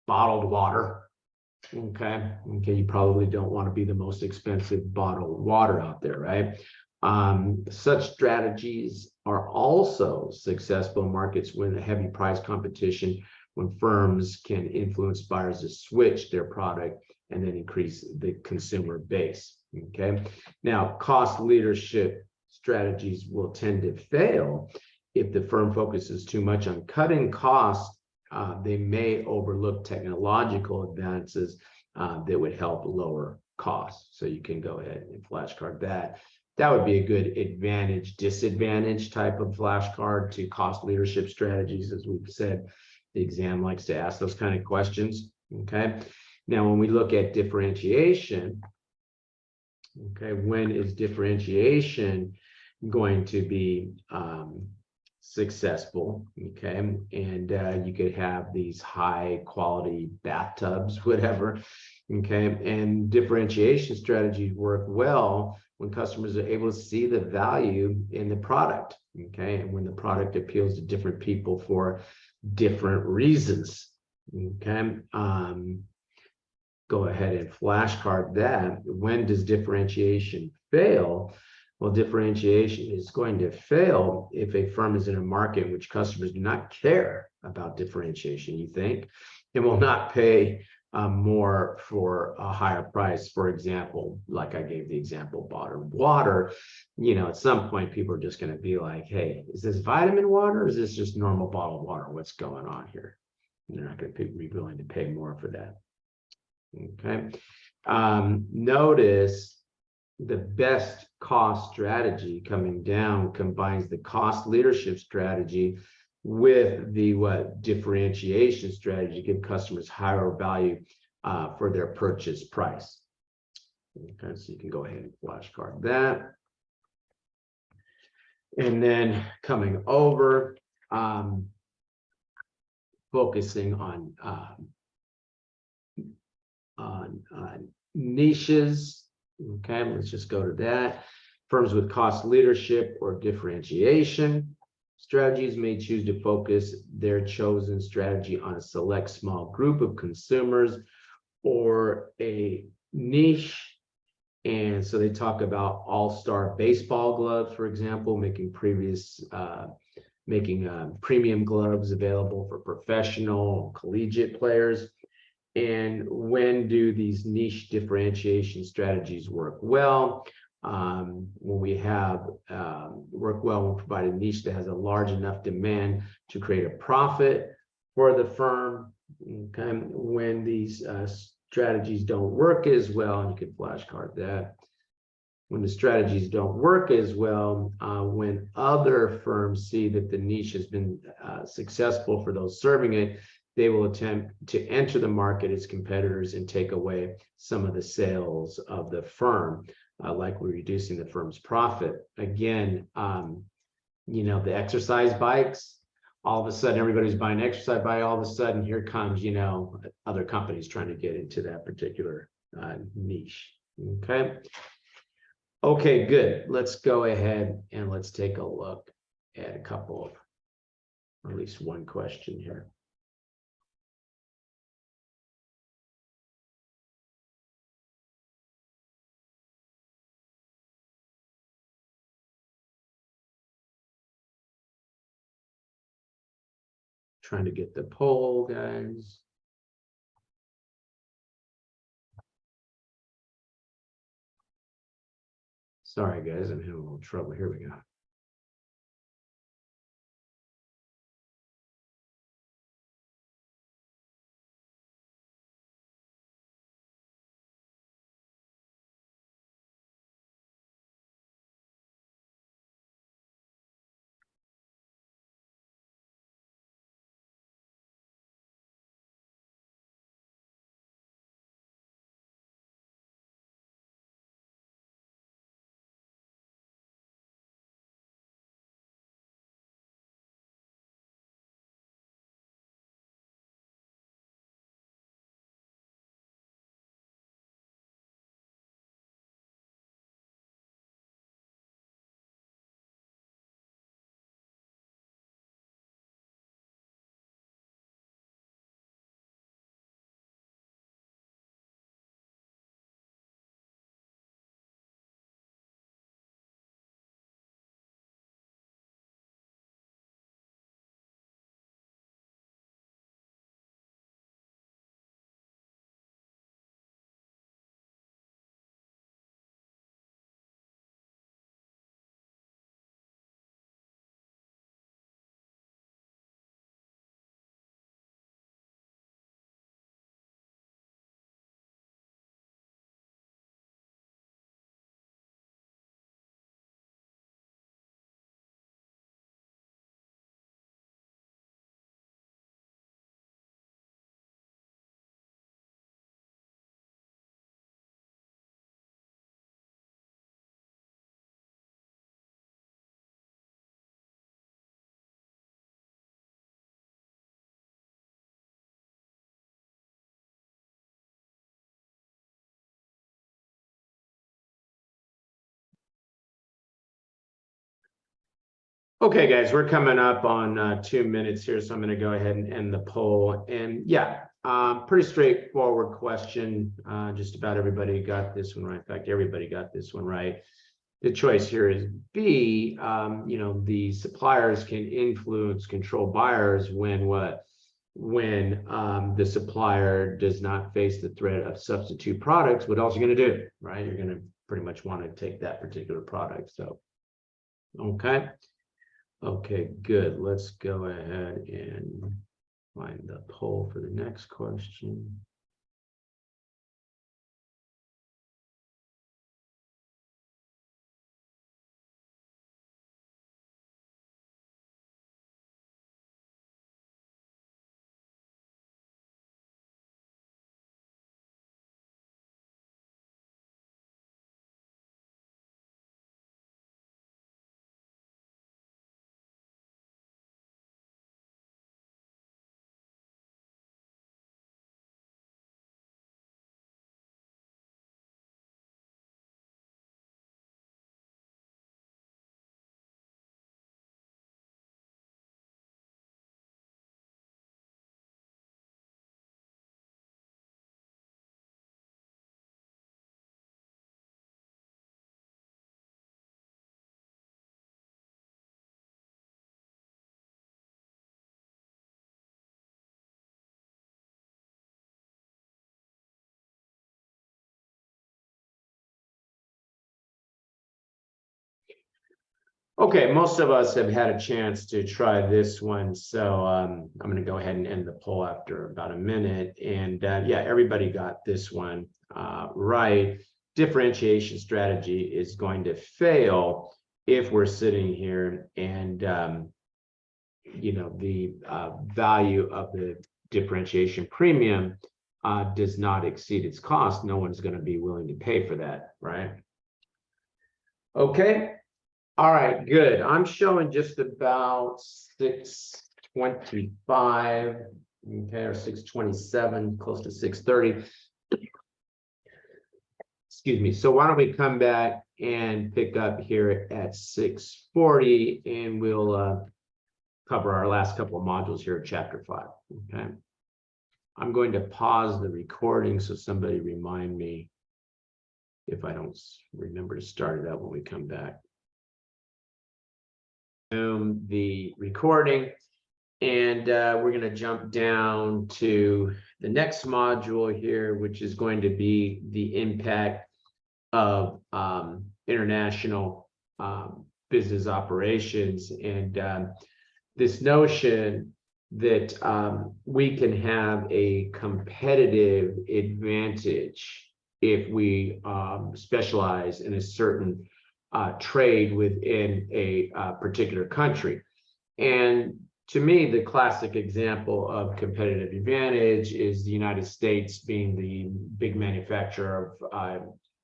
bottled water. Okay, you probably don't want to be the most expensive bottled water out there, right? Such strategies are also successful in markets when a heavy price competition, when firms can influence buyers to switch their product and then increase the consumer base. Okay, now cost leadership strategies will tend to fail if the firm focuses too much on cutting costs. They may overlook technological advances that would help lower costs. So you can go ahead and flashcard that. That would be a good advantage, disadvantage type of flashcard to cost leadership strategies. As we've said, the exam likes to ask those kind of questions. Okay. Now, when we look at differentiation, okay, when is differentiation going to be successful? Okay, and you could have these high quality bathtubs, whatever. Okay, and differentiation strategies work well when customers are able to see the value in the product. Okay, and when the product appeals to different people for different reasons. Okay, go ahead and flashcard that. When does differentiation fail? Well, differentiation is going to fail if a firm is in a market in which customers do not care about differentiation, you think, and will not pay more for a higher price. For example, like I gave the example, bottled water, at some point people are just going to be like, hey, is this vitamin water or is this just normal bottled water? What's going on here? And they're not going to be willing to pay more for that. Okay. Notice the best cost strategy coming down combines the cost leadership strategy with the differentiation strategy, give customers higher value for their purchase price. Okay, so you can go ahead and flashcard that. And then coming over, focusing on niches. Okay, let's just go to that. Firms with cost leadership or differentiation strategies may choose to focus their chosen strategy on a select small group of consumers or a niche. And so they talk about all-star baseball gloves, for example, making premium gloves available for professional collegiate players. And when do these niche differentiation strategies work well? When we have work well when we provide a niche that has a large enough demand to create a profit for the firm. Okay, when these strategies don't work as well, and you can flashcard that. When the strategies don't work as well, when other firms see that the niche has been successful for those serving it, they will attempt to enter the market as competitors and take away some of the sales of the firm, likely reducing the firm's profit. Again, the exercise bikes, all of a sudden everybody's buying exercise bike, all of a sudden here comes, other companies trying to get into that particular niche. Okay, good. Let's go ahead and let's take a look at a couple of, or at least one question here. Trying to get the poll, guys. Sorry, guys, I'm having a little trouble. Here we go. Okay, guys, we're coming up on 2 minutes here, so I'm going to go ahead and end the poll. And yeah, pretty straightforward question. Just about everybody got this one right. In fact, everybody got this one right. The choice here is B. The suppliers can influence, control buyers when what? When the supplier does not face the threat of substitute products. What else are you going to do, right? You're going to pretty much want to take that particular product. So, okay. Okay, good. Let's go ahead and find the poll for the next question. Okay, most of us have had a chance to try this one, so I'm going to go ahead and end the poll after about a minute. And yeah, everybody got this one right. Differentiation strategy is going to fail if we're sitting here and the value of the differentiation premium does not exceed its cost. No one's going to be willing to pay for that, right? Okay. All right, good. I'm showing just about 6:25, okay, or 6:27, close to 6:30. Excuse me. So why don't we come back and pick up here at 6:40, and we'll cover our last couple of modules here at chapter 5. Okay. I'm going to pause the recording so somebody remind me if I don't remember to start it up when we come back. The recording. And we're going to jump down to the next module here, which is going to be the impact of international business operations, and this notion that we can have a competitive advantage if we specialize in a certain trade within a particular country. And to me, the classic example of competitive advantage is the United States being the big manufacturer of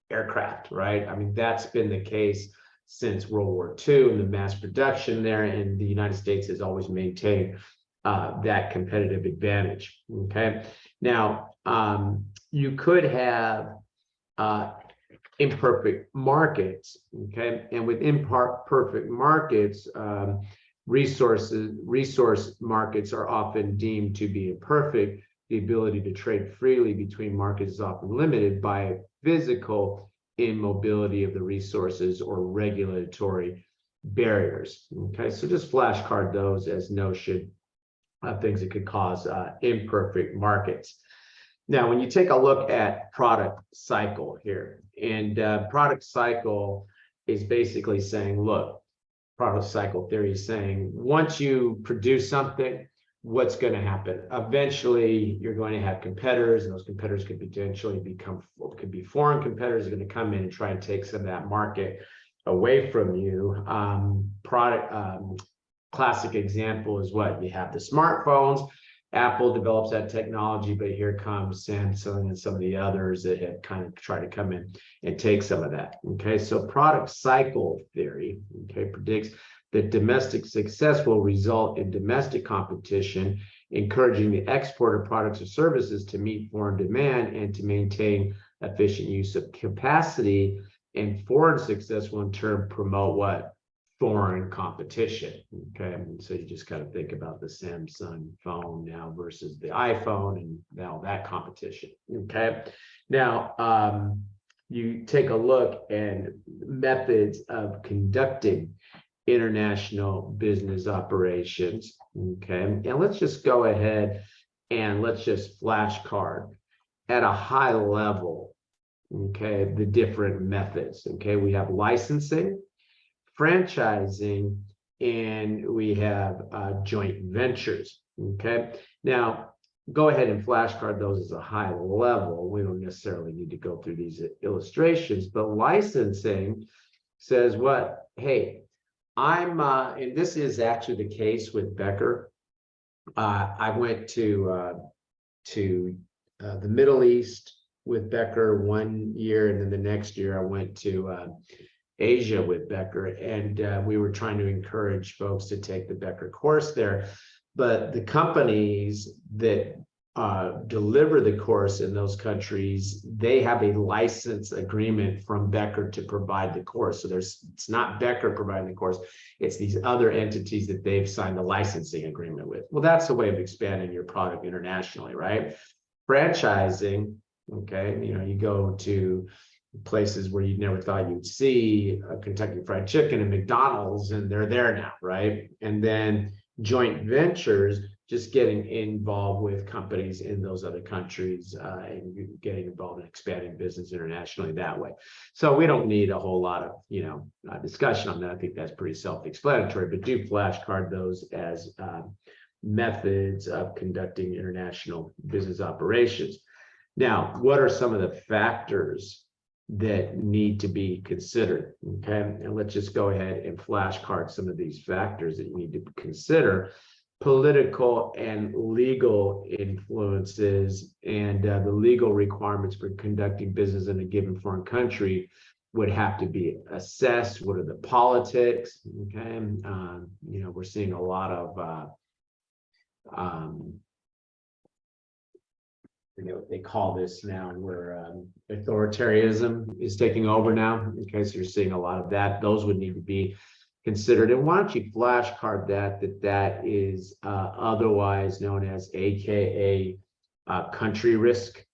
aircraft, right? I mean, that's been the case since World War II and the mass production there, and the United States has always maintained that competitive advantage, okay? Now, you could have imperfect markets, okay? And with imperfect markets, resource markets are often deemed to be imperfect. The ability to trade freely between markets is often limited by physical immobility of the resources or regulatory barriers. Okay, so just flashcard those as notion of things that could cause imperfect markets. Now, when you take a look at product cycle here, and product cycle is basically saying, look, product cycle theory is saying, once you produce something, what's going to happen? Eventually, you're going to have competitors, and those competitors could potentially could be foreign competitors are going to come in and try and take some of that market away from you. Classic example is what? You have the smartphones. Apple develops that technology, but here comes Samsung and some of the others that have kind of tried to come in and take some of that. Okay, so product cycle theory, okay, predicts that domestic success will result in domestic competition, encouraging the export of products or services to meet foreign demand and to maintain efficient use of capacity. And foreign success will in turn promote what? Foreign competition. Okay, so you just kind of think about the Samsung phone now versus the iPhone, and now that competition. Okay, now you take a look at methods of conducting international business operations. Okay, and let's just go ahead and let's just flashcard at a high level. Okay, the different methods. Okay, we have licensing, franchising, and we have joint ventures. Okay, now go ahead and flashcard those as a high level. We don't necessarily need to go through these illustrations, but licensing says what? Hey, and this is actually the case with Becker. I went to the Middle East with Becker 1 year, and then the next year I went to Asia with Becker, and we were trying to encourage folks to take the Becker course there. But the companies that deliver the course in those countries, they have a license agreement from Becker to provide the course. So it's not Becker providing the course, it's these other entities that they've signed a licensing agreement with. Well, that's a way of expanding your product internationally, right? Franchising, okay, you go to places where you never thought you'd see a Kentucky Fried Chicken and McDonald's, and they're there now, right? And then joint ventures, just getting involved with companies in those other countries and getting involved in expanding business internationally that way. So we don't need a whole lot of discussion on that. I think that's pretty self-explanatory, but do flashcard those as methods of conducting international business operations. Now, what are some of the factors that need to be considered? Okay, and let's just go ahead and flashcard some of these factors that you need to consider. Political and legal influences, and the legal requirements for conducting business in a given foreign country would have to be assessed. What are the politics? Okay, we're seeing a lot of what they call this now, where authoritarianism is taking over now. Okay, so you're seeing a lot of that. Those would need to be considered. And why don't you flashcard that is otherwise known as AKA country risk.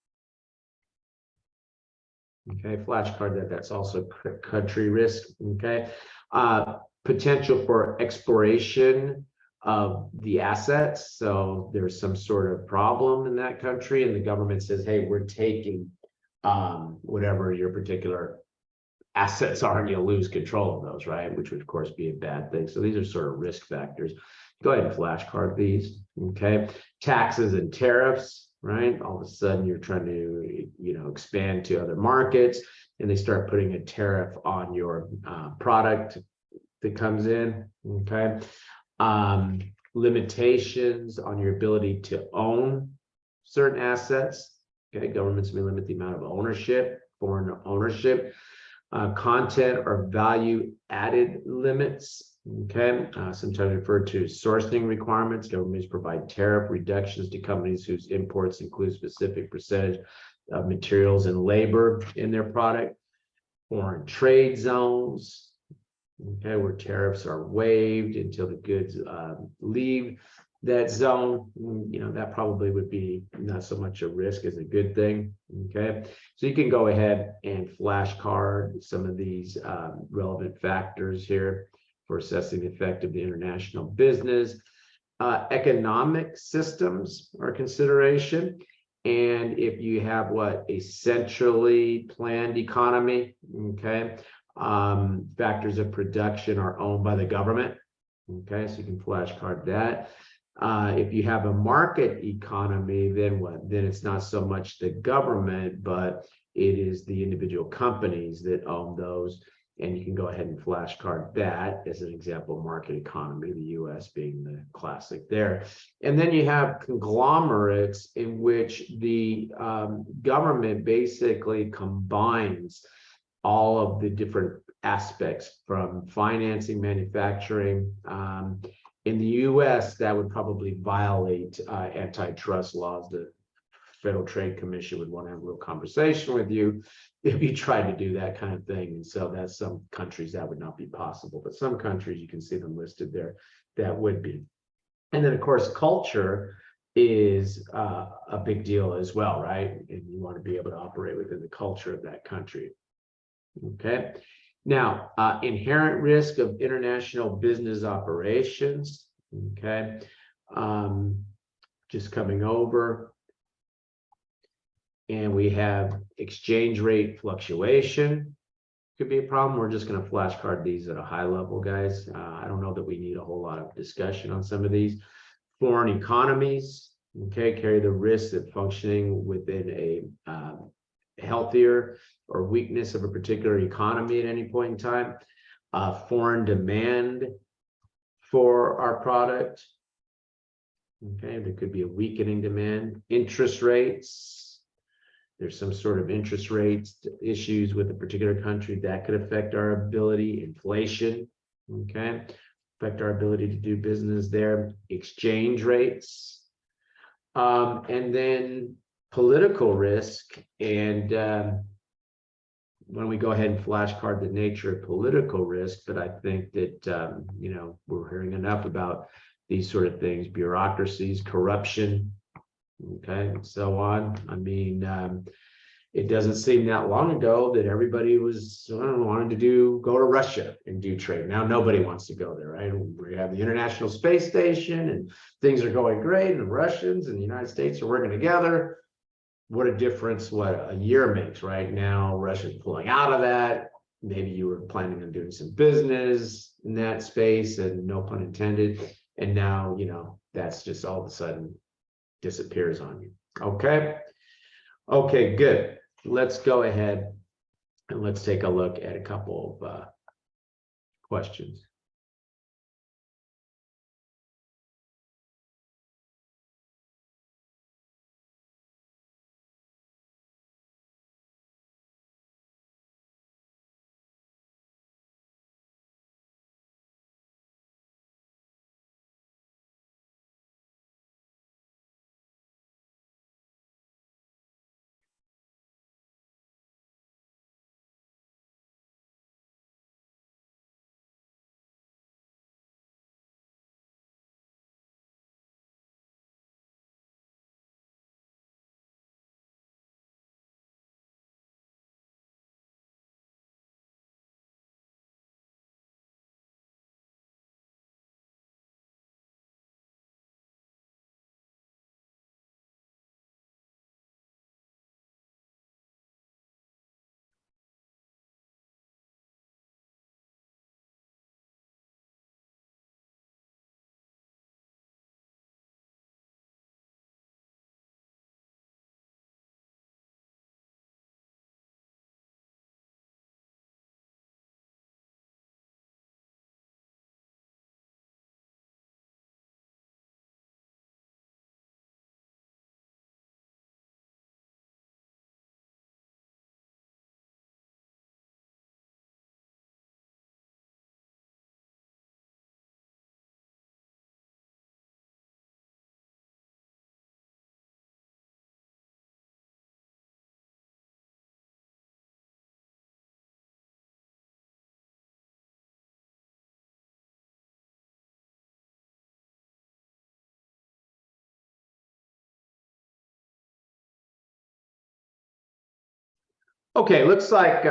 Okay, flashcard that's also country risk. Okay, potential for exploration of the assets. So there's some sort of problem in that country, and the government says, hey, we're taking whatever your particular assets are, and you'll lose control of those, right? Which would of course be a bad thing. So these are sort of risk factors. Go ahead and flashcard these. Okay. Taxes and tariffs, right? All of a sudden you're trying to, expand to other markets, and they start putting a tariff on your product that comes in. Okay. Limitations on your ability to own certain assets. Okay. Governments may limit the amount of ownership, foreign ownership. Content or value added limits. Okay, sometimes referred to as sourcing requirements. Governments provide tariff reductions to companies whose imports include specific percentage of materials and labor in their product. Foreign trade zones. Okay, where tariffs are waived until the goods leave that zone. That probably would be not so much a risk as a good thing. Okay, so you can go ahead and flashcard some of these relevant factors here for assessing the effect of the international business. Economic systems are consideration. And if you have a centrally planned economy, okay, factors of production are owned by the government. Okay, so you can flashcard that. If you have a market economy, then what? Then it's not so much the government, but it is the individual companies that own those. And you can go ahead and flashcard that as an example, market economy, the US being the classic there. And then you have conglomerates in which the government basically combines all of the different aspects from financing, manufacturing. In the US, that would probably violate antitrust laws. The Federal Trade Commission would want to have a real conversation with you if you tried to do that kind of thing. And so that's some countries that would not be possible, but some countries you can see them listed there that would be. And then of course, culture is a big deal as well, right? And you want to be able to operate within the culture of that country. Okay. Now, inherent risk of international business operations. Okay. Just coming over. And we have exchange rate fluctuation. Could be a problem. We're just going to flashcard these at a high level, guys. I don't know that we need a whole lot of discussion on some of these. Foreign economies, okay, carry the risk of functioning within a healthier or weakness of a particular economy at any point in time. Foreign demand for our product. Okay, there could be a weakening demand. Interest rates. There's some sort of interest rates issues with a particular country that could affect our ability. Inflation, okay, affect our ability to do business there. Exchange rates, and then political risk. And when we go ahead and flashcard the nature of political risk, but I think that we're hearing enough about these sort of things: bureaucracies, corruption. Okay, and so on. I mean, it doesn't seem that long ago that everybody was wanted to go to Russia and do trade. Now nobody wants to go there, right? We have the International Space Station and things are going great, and the Russians and the United States are working together. What a difference what a year makes, right? Now Russia's pulling out of that. Maybe you were planning on doing some business in that space, and no pun intended. And now, that's just all of a sudden disappears on you. Okay, good. Let's go ahead and let's take a look at a couple of questions. Okay, looks like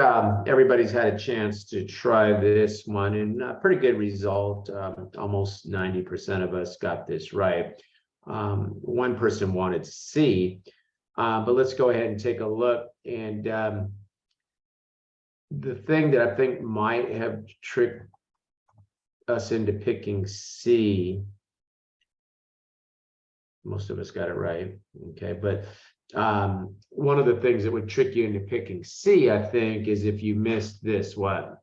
everybody's had a chance to try this one, and a pretty good result. Almost 90% of us got this right. One person wanted C, but let's go ahead and take a look. And the thing that I think might have tricked us into picking C, most of us got it right, okay, but one of the things that would trick you into picking C, I think, is if you missed this, what?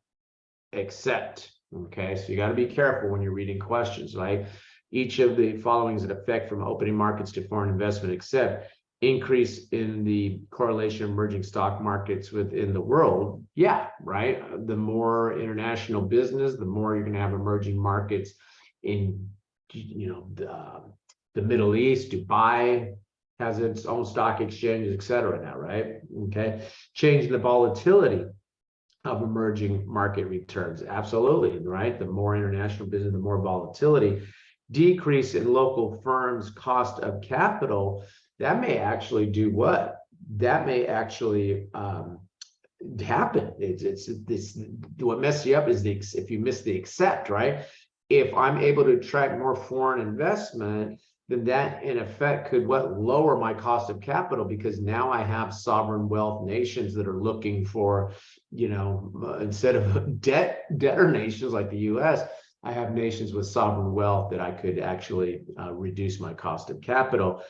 Except, okay, so you got to be careful when you're reading questions, right? Each of the following is an effect from opening markets to foreign investment, except increase in the correlation of emerging stock markets within the world. Yeah, right. The more international business, the more you're going to have emerging markets in, the Middle East. Dubai has its own stock exchanges, et cetera now, right? Okay. Changing the volatility of emerging market returns. Absolutely, right? The more international business, the more volatility. Decrease in local firms' cost of capital. That may actually do what? That may actually happen. It's what messes you up is if you miss the except, right? If I'm able to attract more foreign investment, then that in effect could lower my cost of capital, because now I have sovereign wealth nations that are looking for, instead of debtor nations like the US, I have nations with sovereign wealth that I could actually reduce my cost of capital.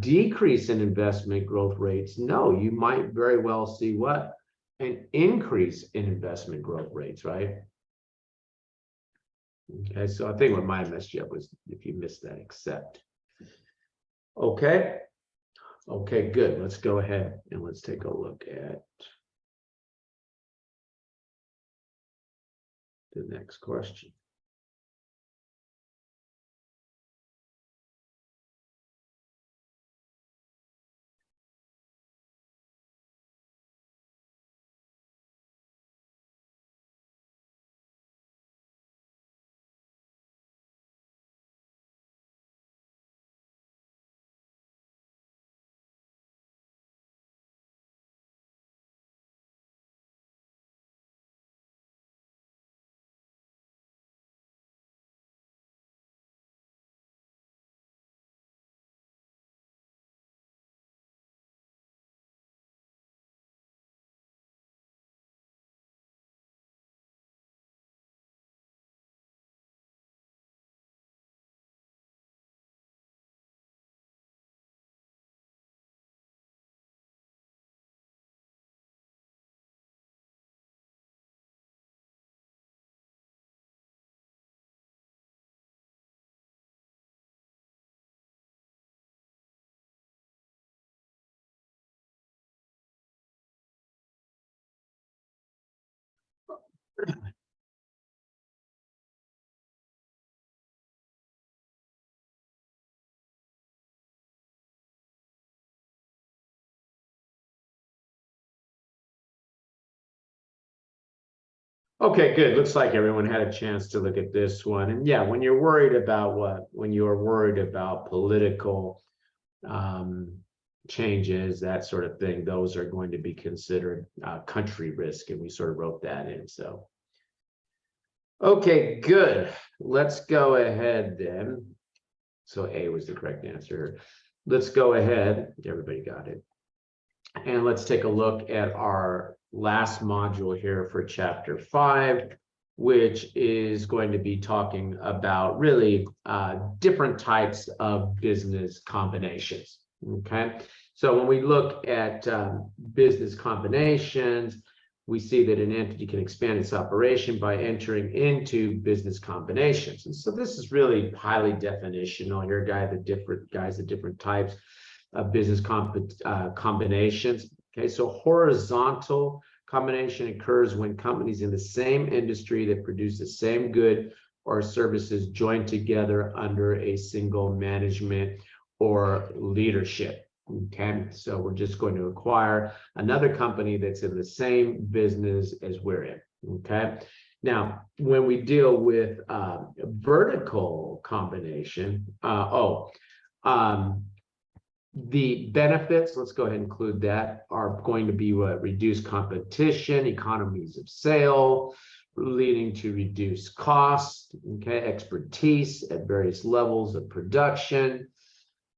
Decrease in investment growth rates. No, you might very well see what? An increase in investment growth rates, right? Okay, so I think what might have messed you up was if you missed that except. Okay. Okay, good. Let's go ahead and let's take a look at the next question. Okay, good. Looks like everyone had a chance to look at this one. And yeah, when you're worried about what? When you're worried about political changes, that sort of thing, those are going to be considered country risk. And we sort of wrote that in. So, okay, good. Let's go ahead then. So A was the correct answer. Let's go ahead. Everybody got it. And let's take a look at our last module here for chapter 5, which is going to be talking about really different types of business combinations. Okay, so when we look at business combinations, we see that an entity can expand its operation by entering into business combinations. And so this is really highly definitional here, the different types of business combinations. Okay, so horizontal combination occurs when companies in the same industry that produce the same good or services join together under a single management or leadership. Okay, so we're just going to acquire another company that's in the same business as we're in. Okay, now when we deal with vertical combination, The benefits, let's go ahead and include that, are going to be what? Reduced competition, economies of scale, leading to reduced costs, okay, expertise at various levels of production.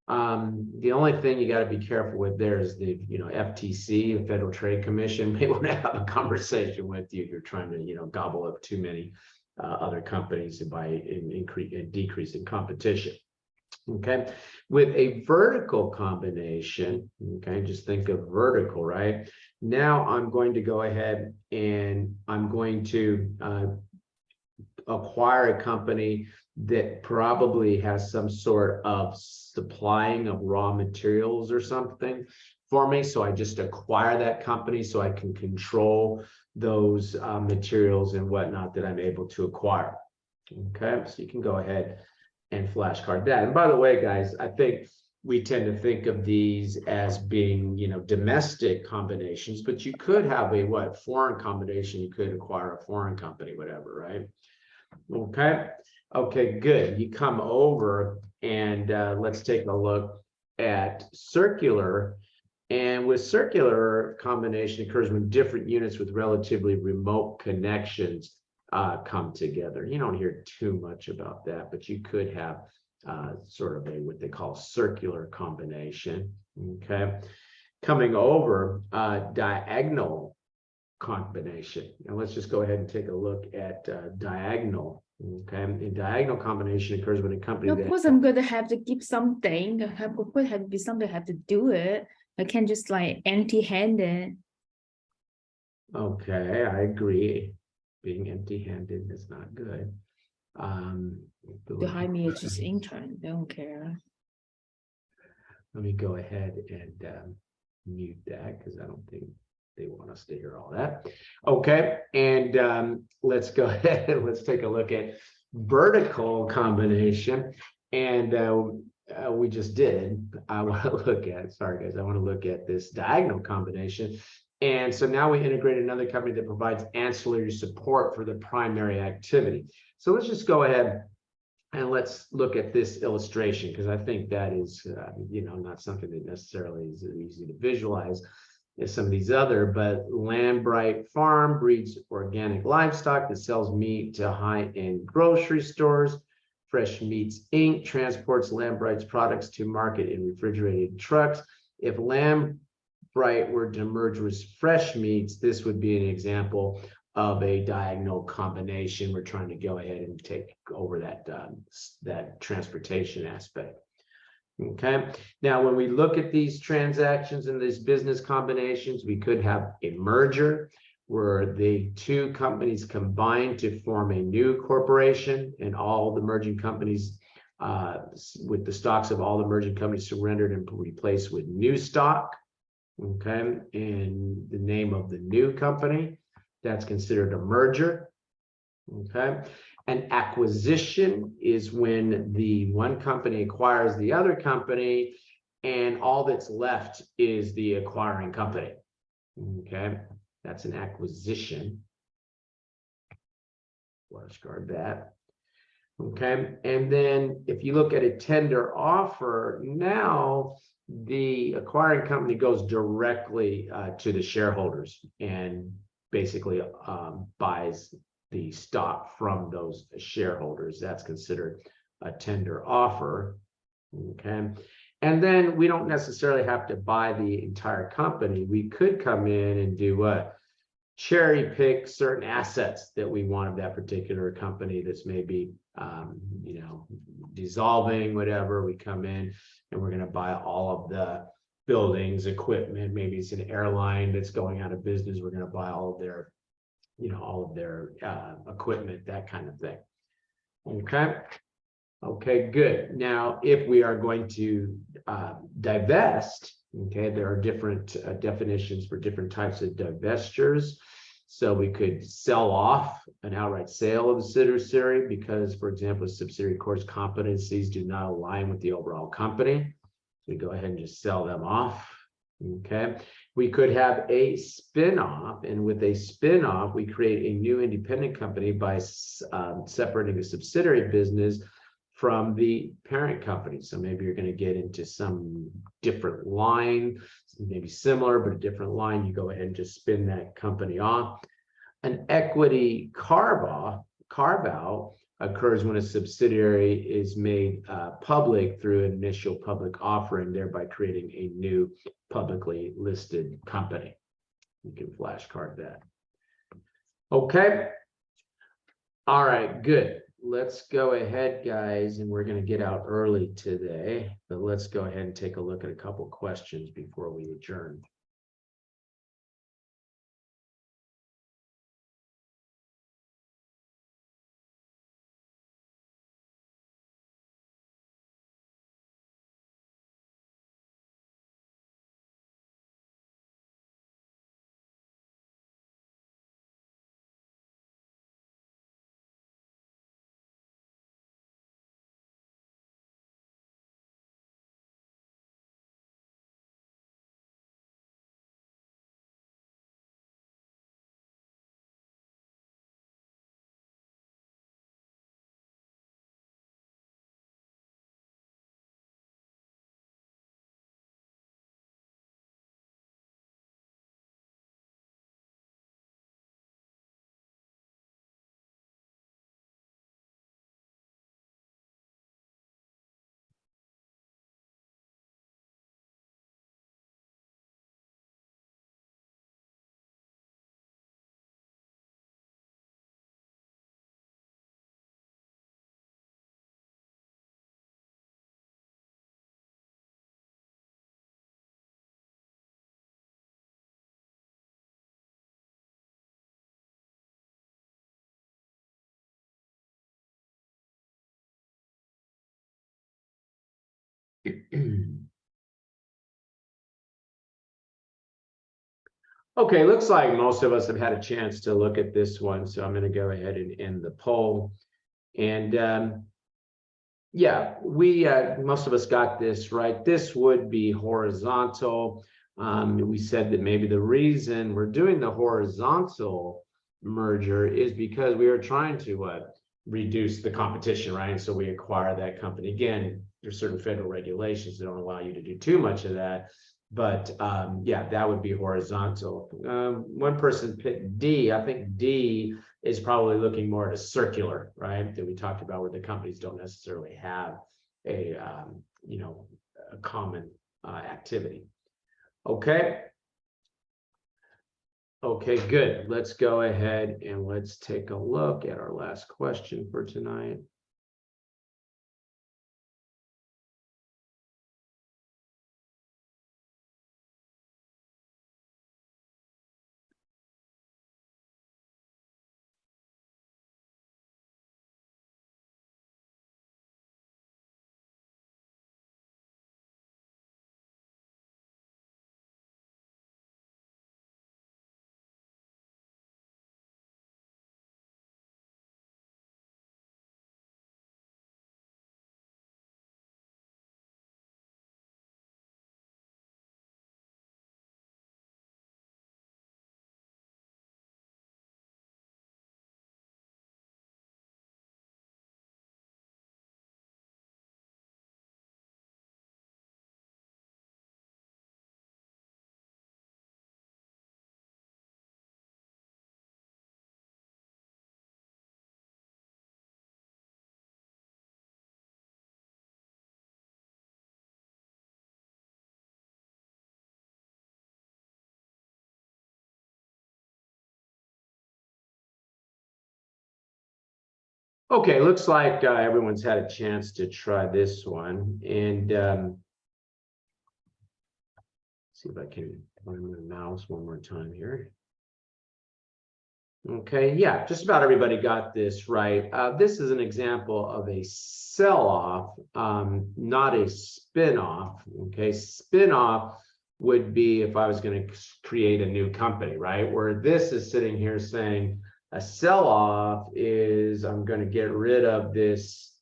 The only thing you got to be careful with there is the, FTC, the Federal Trade Commission, may want to have a conversation with you if you're trying to, gobble up too many other companies by decreasing competition. Okay, with a vertical combination, okay, just think of vertical, right? Now I'm going to go ahead and I'm going to acquire a company that probably has some sort of supplying of raw materials or something for me. So I just acquire that company so I can control those materials and whatnot that I'm able to acquire. Okay, so you can go ahead and flashcard that. And by the way, guys, I think we tend to think of these as being, domestic combinations, but you could have a foreign combination. You could acquire a foreign company, whatever, right? Okay, good. You come over and let's take a look at circular. And with circular, combination occurs when different units with relatively remote connections come together. You don't hear too much about that, but you could have sort of what they call circular combination. Okay, coming over diagonal combination. Now let's just go ahead and take a look at diagonal. Okay, and diagonal combination occurs when a company. No, because I'm gonna have to give something. Have to be something. I have to do it. I can't just like empty-handed. Okay, I agree. Being empty-handed is not good. Behind me is just intern. They don't care. Let me go ahead and mute that because I don't think they want us to hear all that. Okay, and let's go ahead and let's take a look at vertical combination. And we just did. I want to look at, sorry guys, I want to look at this diagonal combination. And so now we integrate another company that provides ancillary support for the primary activity. So let's just go ahead and let's look at this illustration because I think that is, not something that necessarily is easy to visualize as some of these other, but Lambright Farm breeds organic livestock that sells meat to high-end grocery stores. Fresh Meats Inc. transports Lambright's products to market in refrigerated trucks. If Lambright were to merge with Fresh Meats, this would be an example of a diagonal combination. We're trying to go ahead and take over that transportation aspect. Okay, now when we look at these transactions and these business combinations, we could have a merger where the two companies combine to form a new corporation, and all the merging companies with the stocks of all the merging companies surrendered and replaced with new stock. Okay, and the name of the new company, that's considered a merger. Okay, an acquisition is when the one company acquires the other company and all that's left is the acquiring company. Okay, that's an acquisition. Flashcard that. Okay, and then if you look at a tender offer, now the acquiring company goes directly to the shareholders and basically buys the stock from those shareholders. That's considered a tender offer. Okay, and then we don't necessarily have to buy the entire company. We could come in and do what? Cherry pick certain assets that we want of that particular company that's maybe dissolving, whatever. We come in and we're going to buy all of the buildings, equipment. Maybe it's an airline that's going out of business. We're going to buy all of their equipment, that kind of thing. Okay, good. Now, if we are going to divest, okay, there are different definitions for different types of divestitures. So we could sell off an outright sale of a subsidiary because, for example, a subsidiary core's competencies do not align with the overall company. We go ahead and just sell them off. Okay, we could have a spin-off, and with a spin-off, we create a new independent company by separating a subsidiary business from the parent company. So maybe you're going to get into some different line, maybe similar, but a different line. You go ahead and just spin that company off. An equity carve-out occurs when a subsidiary is made public through an initial public offering, thereby creating a new publicly listed company. You can flashcard that. Okay. All right, good. Let's go ahead, guys, and we're going to get out early today, but let's go ahead and take a look at a couple questions before we adjourn. Okay, looks like most of us have had a chance to look at this one, so I'm going to go ahead and end the poll. And yeah, we most of us got this right. This would be horizontal. We said that maybe the reason we're doing the horizontal merger is because we are trying to reduce the competition, right? And so we acquire that company. Again, there's certain federal regulations that don't allow you to do too much of that. But yeah, that would be horizontal. One person picked D. I think D is probably looking more at a circular, right? That we talked about, where the companies don't necessarily have a you know, a common activity. Okay. Okay, good. Let's go ahead and let's take a look at our last question for tonight. Okay, looks like everyone's had a chance to try this one, and see if I can find my mouse one more time here. Okay, yeah, just about everybody got this right. This is an example of a sell-off, not a spin-off. Okay, spin-off would be if I was going to create a new company, right? Where this is sitting here saying a sell-off is I'm going to get rid of this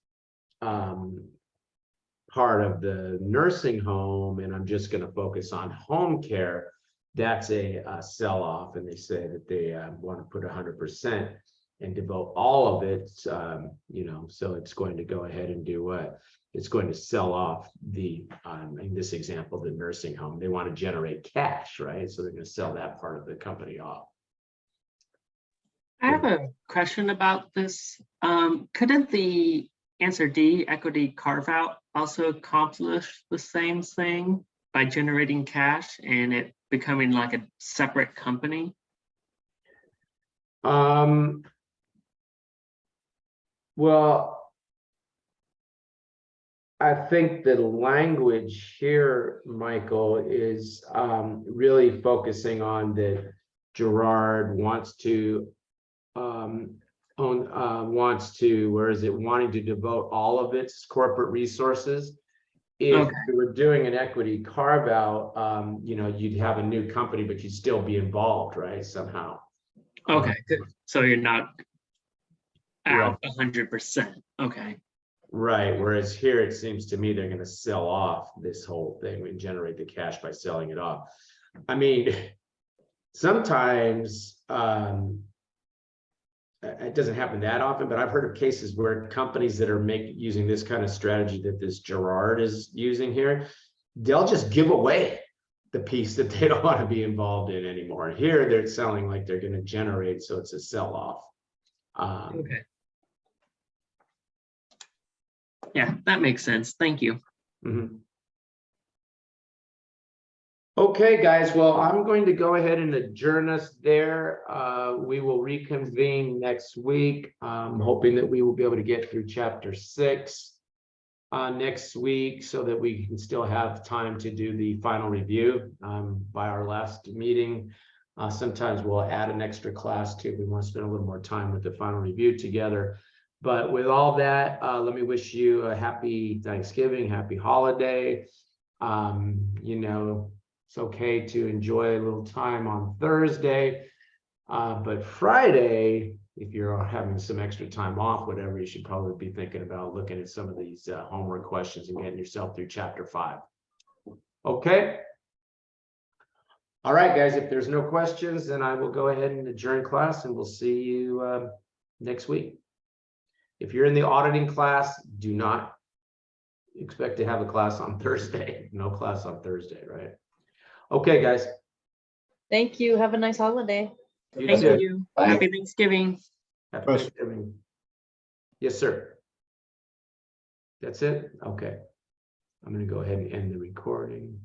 part of the nursing home, and I'm just going to focus on home care. That's a sell-off, and they say that they want to put 100% and devote all of it, you know, so it's going to go ahead and do what? It's going to sell off the, in this example, the nursing home. They want to generate cash, right? So they're going to sell that part of the company off. I have a question about this. Couldn't the answer D, equity carve out, also accomplish the same thing by generating cash and it becoming like a separate company? Well, I think the language here, Michael, is really focusing on that Gerard wants to wanting to devote all of its corporate resources. If Okay. you were doing an equity carve out, you know, you'd have a new company, but you'd still be involved, right? Somehow. Okay, good. So you're not Right. out 100%. Okay. Right. Whereas here, it seems to me they're going to sell off this whole thing and generate the cash by selling it off. I mean, sometimes it doesn't happen that often, but I've heard of cases where companies that are using this kind of strategy that this Gerard is using here, they'll just give away the piece that they don't want to be involved in anymore. Here, they're selling like they're going to generate, so it's a sell-off. Okay. Yeah, that makes sense. Thank you. Mhm. Okay, guys, well, I'm going to go ahead and adjourn us there. We will reconvene next week. I'm hoping that we will be able to get through chapter 6 next week so that we can still have time to do the final review by our last meeting. Sometimes we'll add an extra class too. We want to spend a little more time with the final review together. But with all that, let me wish you a happy Thanksgiving, happy holiday. You know, it's okay to enjoy a little time on Thursday, but Friday, if you're having some extra time off, whatever, you should probably be thinking about looking at some of these homework questions and getting yourself through chapter 5. Okay. All right, guys, if there's no questions, then I will go ahead and adjourn class and we'll see you next week. If you're in the auditing class, do not expect to have a class on Thursday. No class on Thursday, right? Okay, guys. Thank you. Have a nice holiday. You Thank too. you. Bye. Happy Thanksgiving. Happy Thanksgiving. Yes, sir. That's it? Okay. I'm going to go ahead and end the recording.